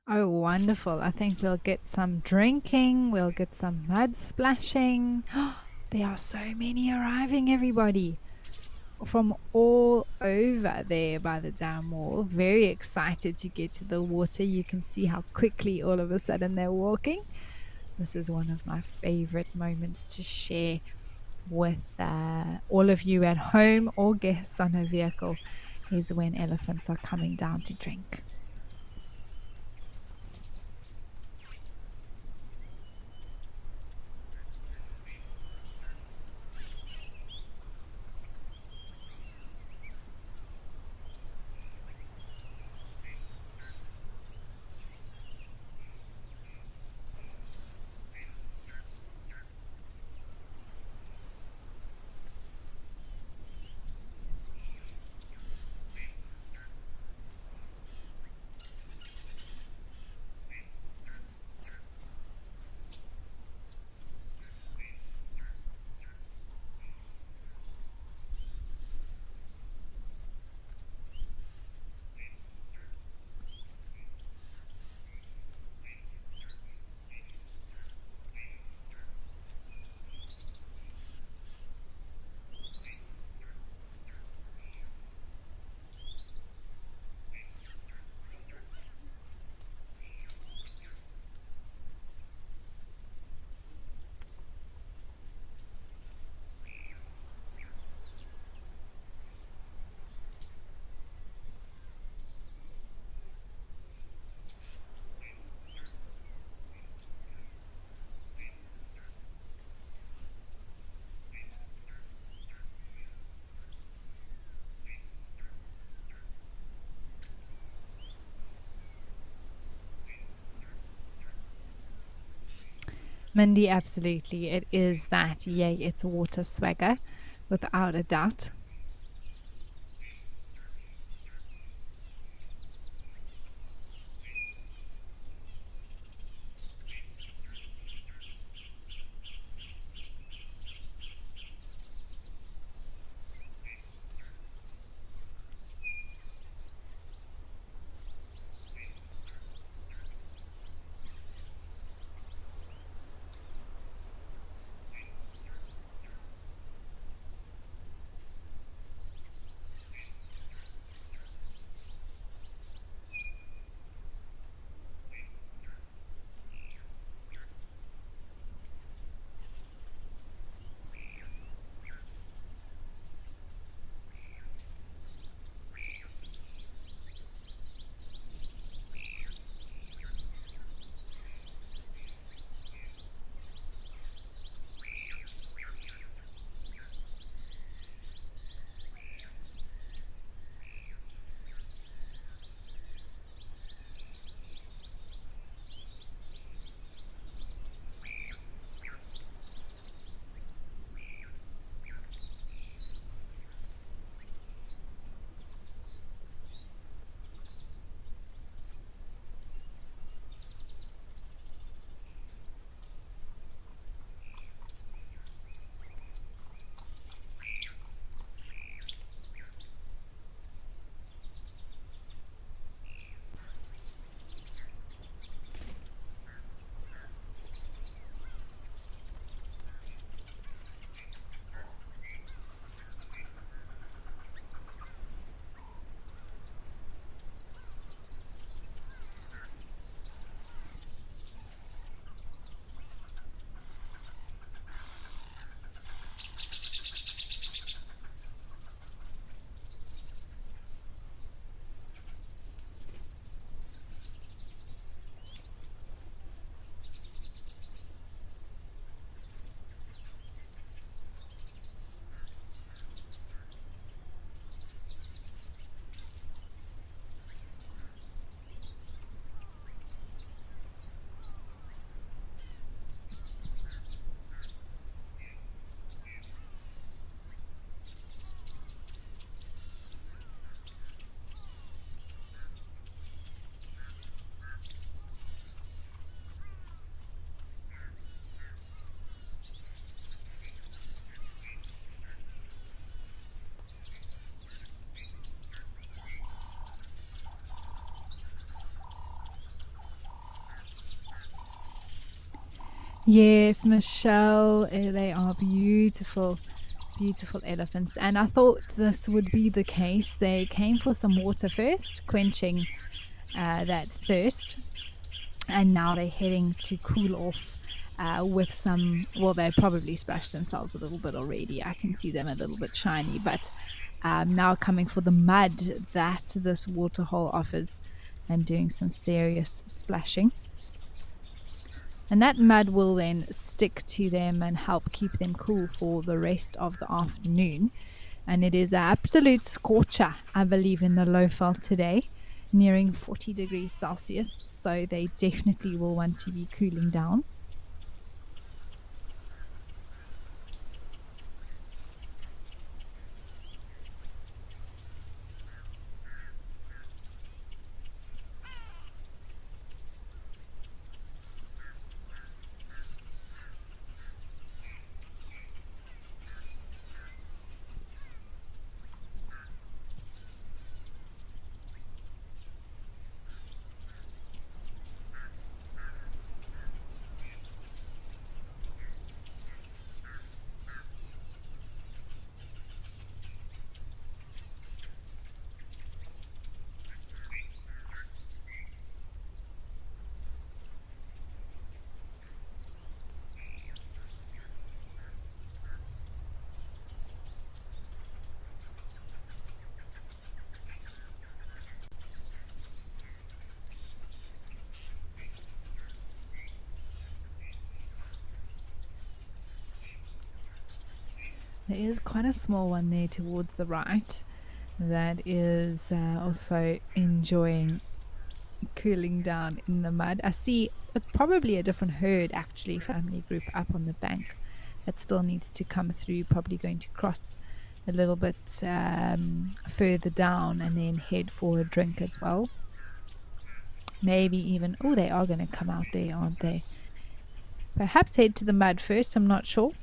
[SPEAKER 1] Oh, wonderful. I think we'll get some drinking, we'll get some mud splashing. There are so many arriving, everybody. From all over there by the dam wall. Very excited to get to the water. You can see how quickly all of a sudden they're walking. This is one of my favorite moments to share with all of you at home or guests on a vehicle, is when elephants are coming down to drink. Mindy, absolutely. It is that. Yay, it's water swagger, without a doubt. Yes, Michelle, they are beautiful, beautiful elephants. And I thought this would be the case. They came for some water first, quenching that thirst, and now they're heading to cool off with some. Well, they probably splashed themselves a little bit already. I can see them a little bit shiny, but now coming for the mud that this waterhole offers and doing some serious splashing. And that mud will then stick to them and help keep them cool for the rest of the afternoon. And it is an absolute scorcher, I believe, in the Lowveld today, nearing 40 degrees Celsius. So they definitely will want to be cooling down. There is quite a small one there towards the right that is also enjoying cooling down in the mud. I see It's probably a different herd, actually, family group up on the bank that still needs to come through, probably going to cross a little bit further down and then head for a drink as well. Maybe even, oh, they are going to come out there, aren't they? Perhaps head to the mud first, I'm not sure.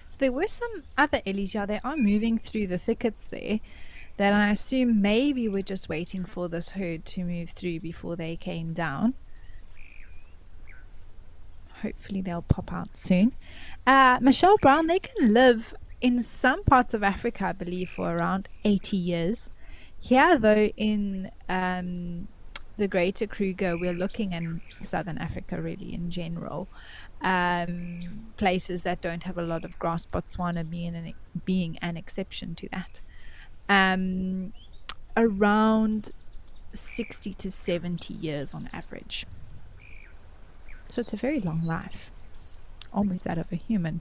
[SPEAKER 1] So there were some other ellies, yeah, they are moving through the thickets there that I assume maybe we're just waiting for this herd to move through before they came down. Hopefully they'll pop out soon. Michelle Brown, they can live in some parts of Africa, I believe, for around 80 years. Here, though, in the Greater Kruger, we're looking in Southern Africa, really, in general. Places that don't have a lot of grass, Botswana being an exception to that. Around 60 to 70 years on average. So it's a very long life, almost that of a human.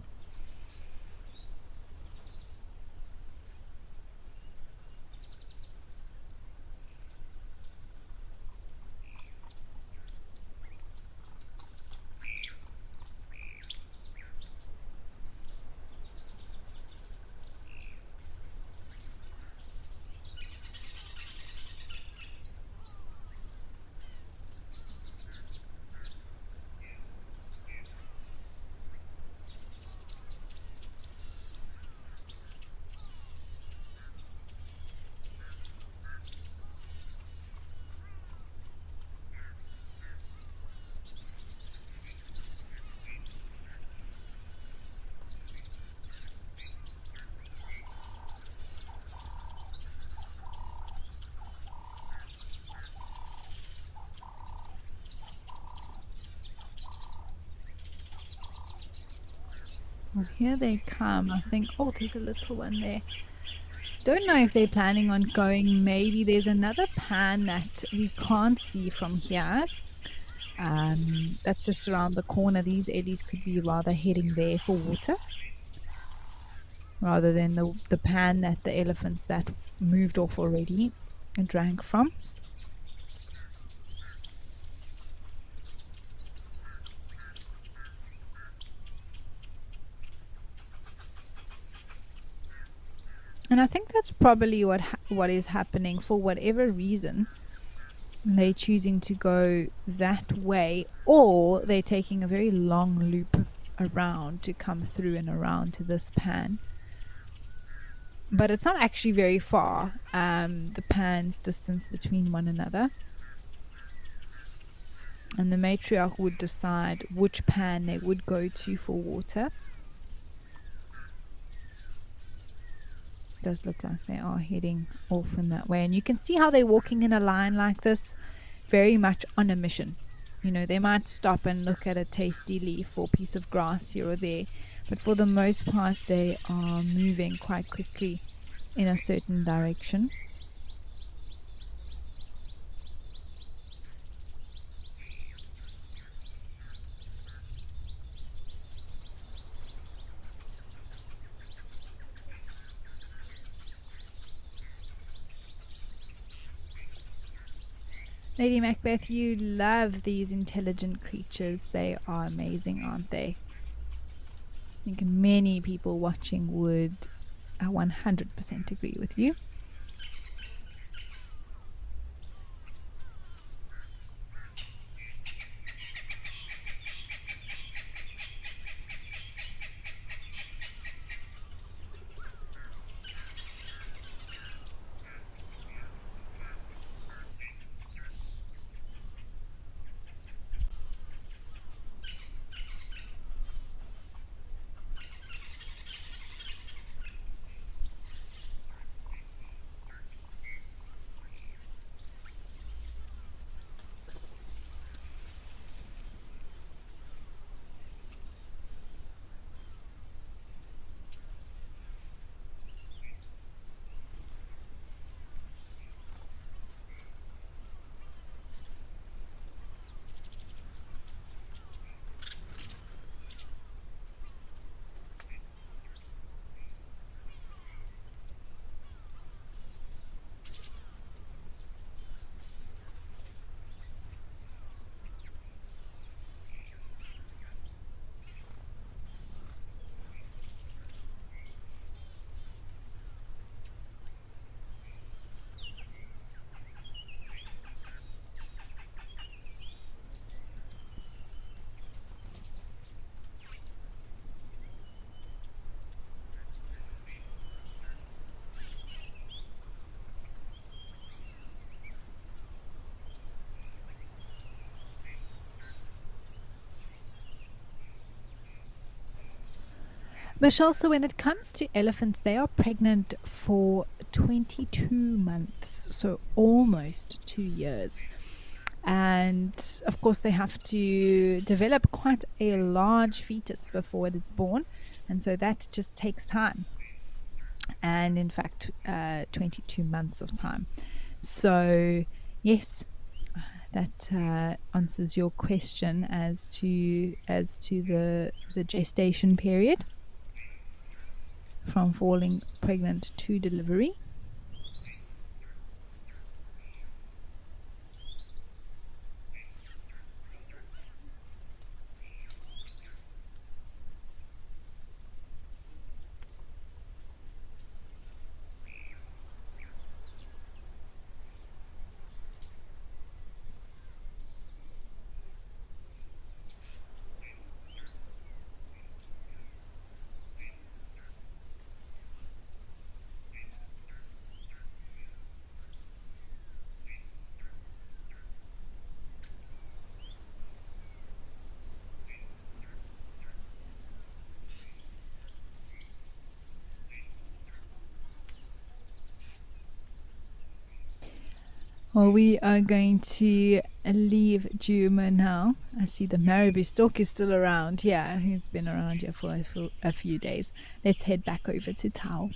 [SPEAKER 1] Well, here they come. I think, oh, there's a little one there. Don't know if they're planning on going. Maybe there's another pan that we can't see from here. That's just around the corner. These eddies could be rather heading there for water rather than the pan that the elephants that moved off already and drank from. And I think that's probably what is happening. For whatever reason, they're choosing to go that way, or they're taking a very long loop around to come through and around to this pan. But it's not actually very far, the pan's distance between one another. And the matriarch would decide which pan they would go to for water. It does look like they are heading off in that way. And you can see how they're walking in a line like this, very much on a mission. You know, they might stop and look at a tasty leaf or piece of grass here or there, but for the most part, they are moving quite quickly in a certain direction. Lady Macbeth, you love these intelligent creatures. They are amazing, aren't they? I think many people watching would 100% agree with you. Michelle, so when it comes to elephants, they are pregnant for 22 months, so almost 2 years. And of course, they have to develop quite a large fetus before it is born. And so that just takes time. And in fact, 22 months of time. So, yes, that answers your question as to the gestation period from falling pregnant to delivery. Well, we are going to leave Juma now. I see the marabou stork is still around. Yeah, he's been around here for a few days. Let's head back over to Tao.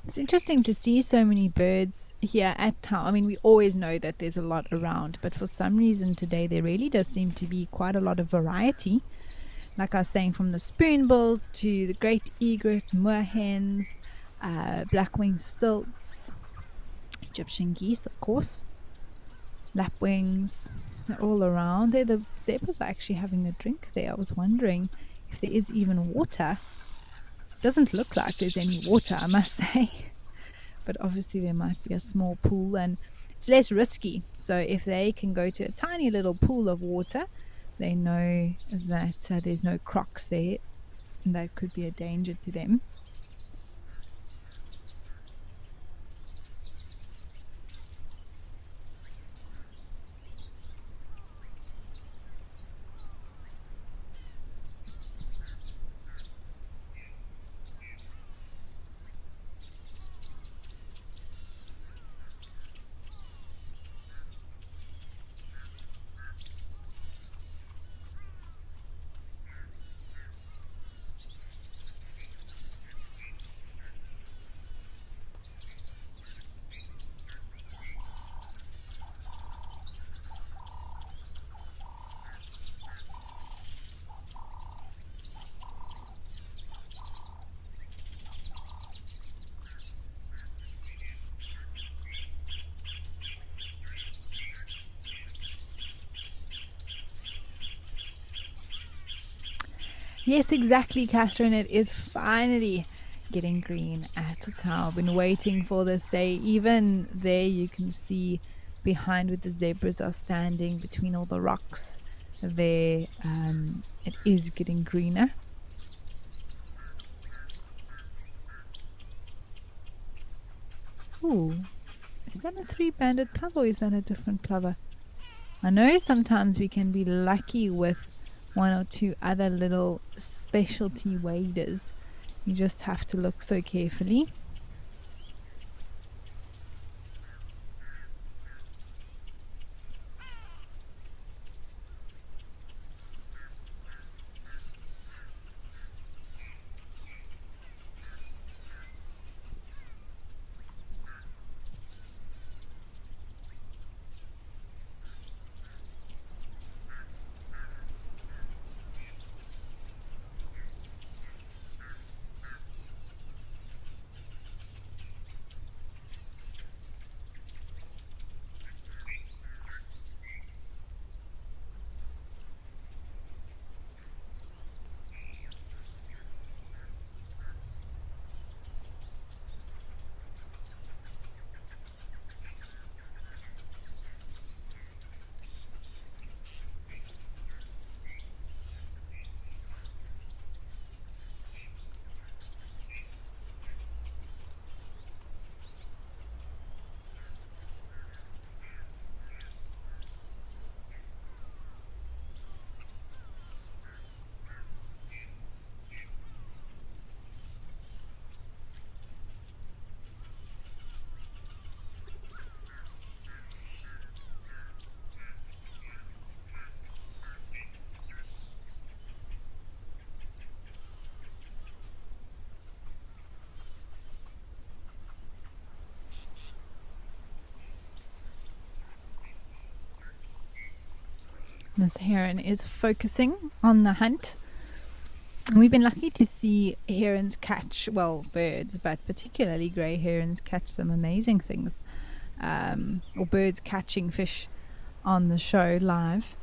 [SPEAKER 1] It's interesting to see so many birds here at Tao. I mean, we always know that there's a lot around, but for some reason today there really does seem to be quite a lot of variety. Like I was saying, from the spoonbills to the great egret, moorhens, black-winged stilts, Egyptian geese, of course, lapwings. They're all around. There, the zebras are actually having a drink there. I was wondering if there is even water. Doesn't look like there's any water, I must say. But obviously there might be a small pool, and it's less risky. So if they can go to a tiny little pool of water, they know that there's no crocs there, and that could be a danger to them. Yes, exactly, Catherine. It is finally getting green at the Tao. I've been waiting for this day. Even there, you can see behind where the zebras are standing between all the rocks. There, it is getting greener. Ooh, is that a three-banded plover or is that a different plover? I know sometimes we can be lucky with one or two other little specialty waders. You just have to look so carefully. This heron is focusing on the hunt. And we've been lucky to see herons catch, well, birds, but particularly grey herons catch some amazing things. Or birds catching fish on the show live.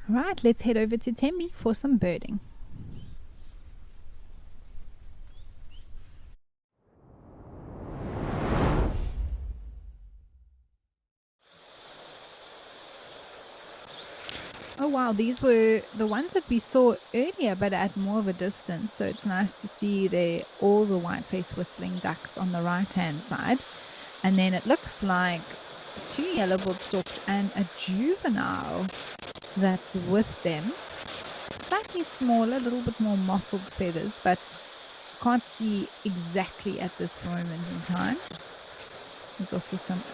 [SPEAKER 1] Right, let's head over to Tembi for some birding. Oh wow, these were the ones that we saw earlier, but at more of a distance. So it's nice to see all the white-faced whistling ducks on the right-hand side. And then it looks like 2 yellow-billed storks and a juvenile that's with them. Slightly smaller, a little bit more mottled feathers, but can't see exactly at this moment in time. There's also some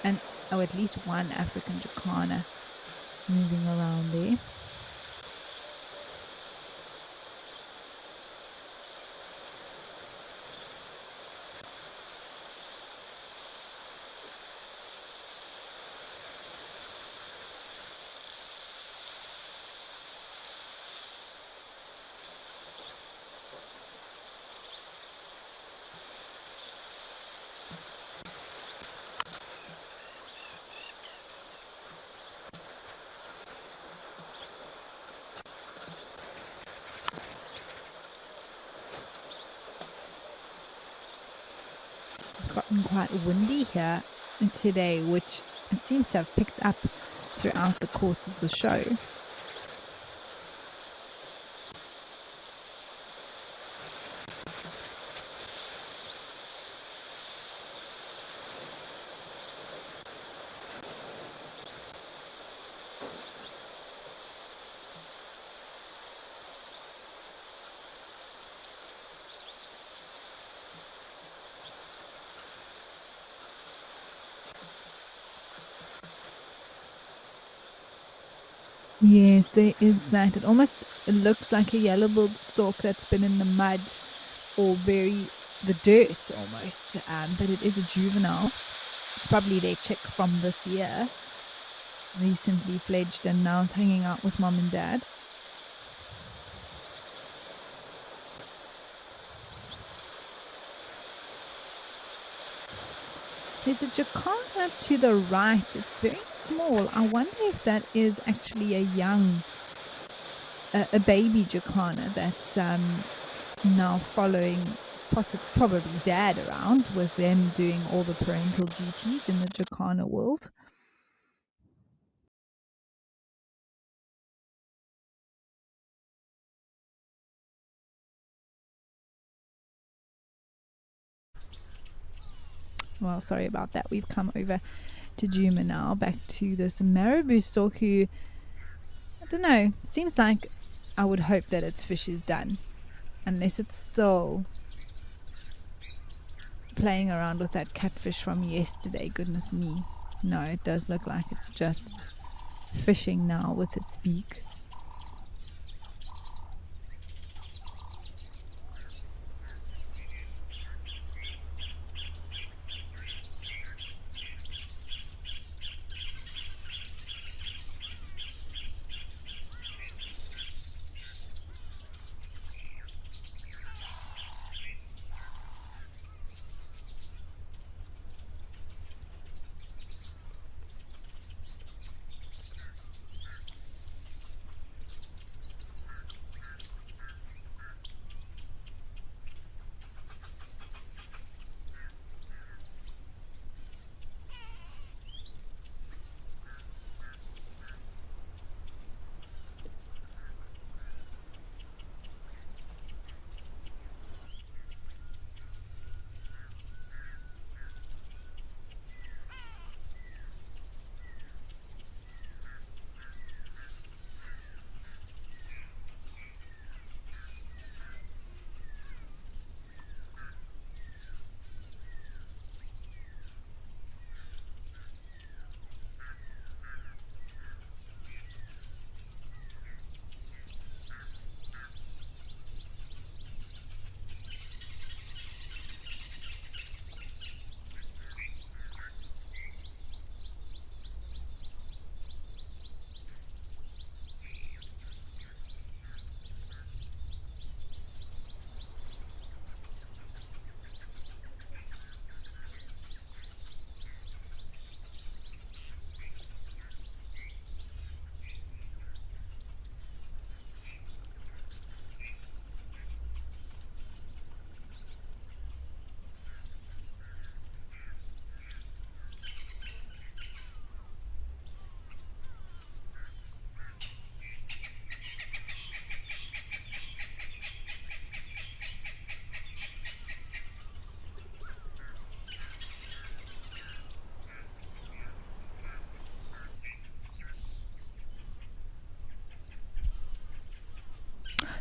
[SPEAKER 1] at least one African jacana moving around there. It's gotten quite windy here today, which it seems to have picked up throughout the course of the show. Yes, there is that. It almost looks like a yellow-billed stork that's been in the mud or the dirt almost, but it is a juvenile. Probably their chick from this year, recently fledged, and now it's hanging out with mom and dad. There's a jacana to the right. It's very small. I wonder if that is actually a baby jacana that's now following probably dad around, with them doing all the parental duties in the jacana world. Well, sorry about that. We've come over to Juma now, back to this marabou stork who, I don't know, seems like I would hope that its fish is done, unless it's still playing around with that catfish from yesterday. Goodness me. No, it does look like it's just fishing now with its beak.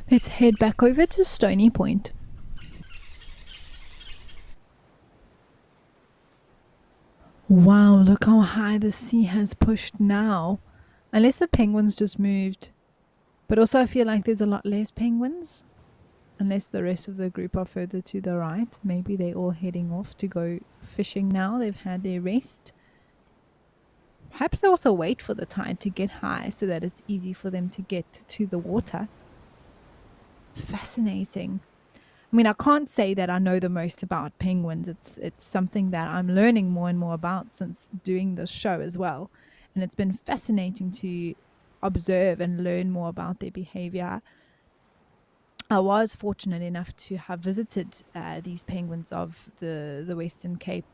[SPEAKER 1] Let's head back over to Stony Point. Wow, look how high the sea has pushed now. Unless the penguins just moved. But also I feel like there's a lot less penguins. Unless the rest of the group are further to the right. Maybe they're all heading off to go fishing now. They've had their rest. Perhaps they also wait for the tide to get high so that it's easy for them to get to the water. Fascinating. I mean, I can't say that I know the most about penguins. It's something that I'm learning more and more about since doing this show as well. And it's been fascinating to observe and learn more about their behavior. I was fortunate enough to have visited these penguins of the Western Cape,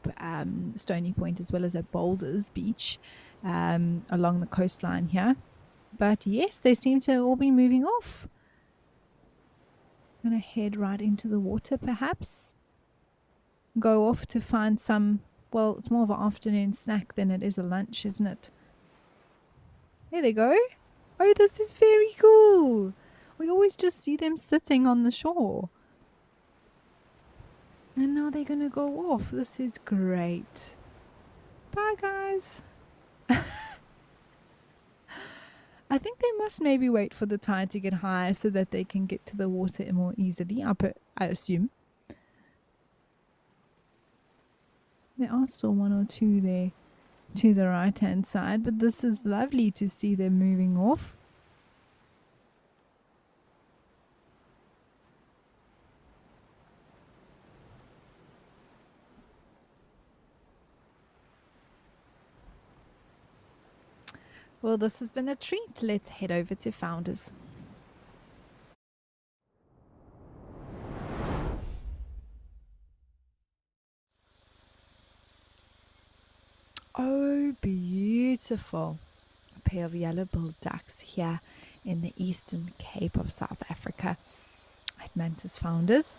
[SPEAKER 1] Stony Point, as well as at Boulders Beach along the coastline here. But yes, they seem to all be moving off. I'm going to head right into the water perhaps. Go off to find some, well, it's more of an afternoon snack than it is a lunch, isn't it? There they go. Oh, this is very cool. We always just see them sitting on the shore. And now they're going to go off. This is great. Bye, guys. I think they must maybe wait for the tide to get higher so that they can get to the water more easily, I assume. There are still one or two there to the right-hand side, but this is lovely to see them moving off. Well, this has been a treat. Let's head over to Founders. Oh, beautiful. A pair of yellow-billed ducks here in the Eastern Cape of South Africa at Mantis Founders.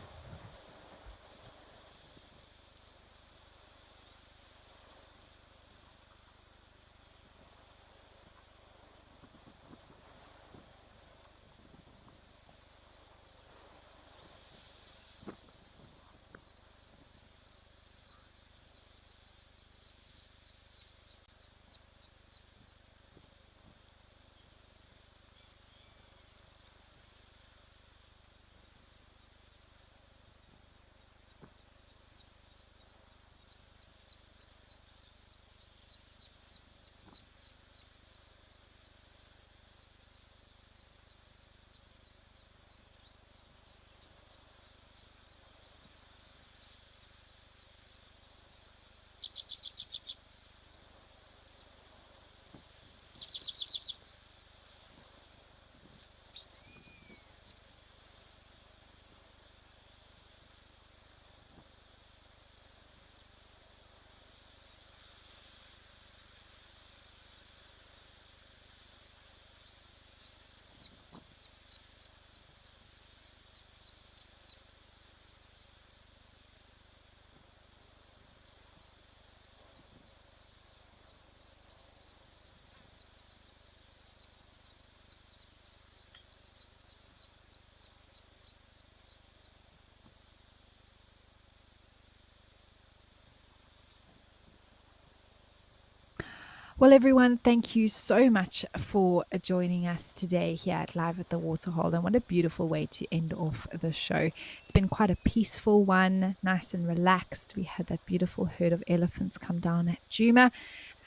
[SPEAKER 1] Well, everyone, thank you so much for joining us today here at Live at the Waterhole. And what a beautiful way to end off the show. It's been quite a peaceful one, nice and relaxed. We had that beautiful herd of elephants come down at Djuma,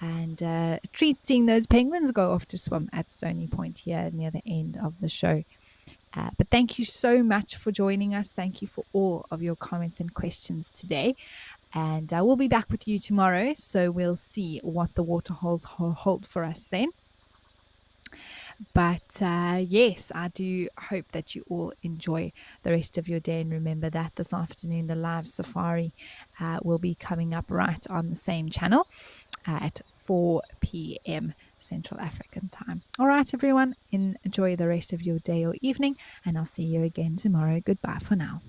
[SPEAKER 1] and a treat seeing those penguins go off to swim at Stony Point here near the end of the show. But thank you so much for joining us. Thank you for all of your comments and questions today. And we'll be back with you tomorrow, so we'll see what the waterholes hold for us then. But yes, I do hope that you all enjoy the rest of your day. And remember that this afternoon, the live safari will be coming up right on the same channel at 4 p.m. Central African time. All right, everyone, enjoy the rest of your day or evening, and I'll see you again tomorrow. Goodbye for now.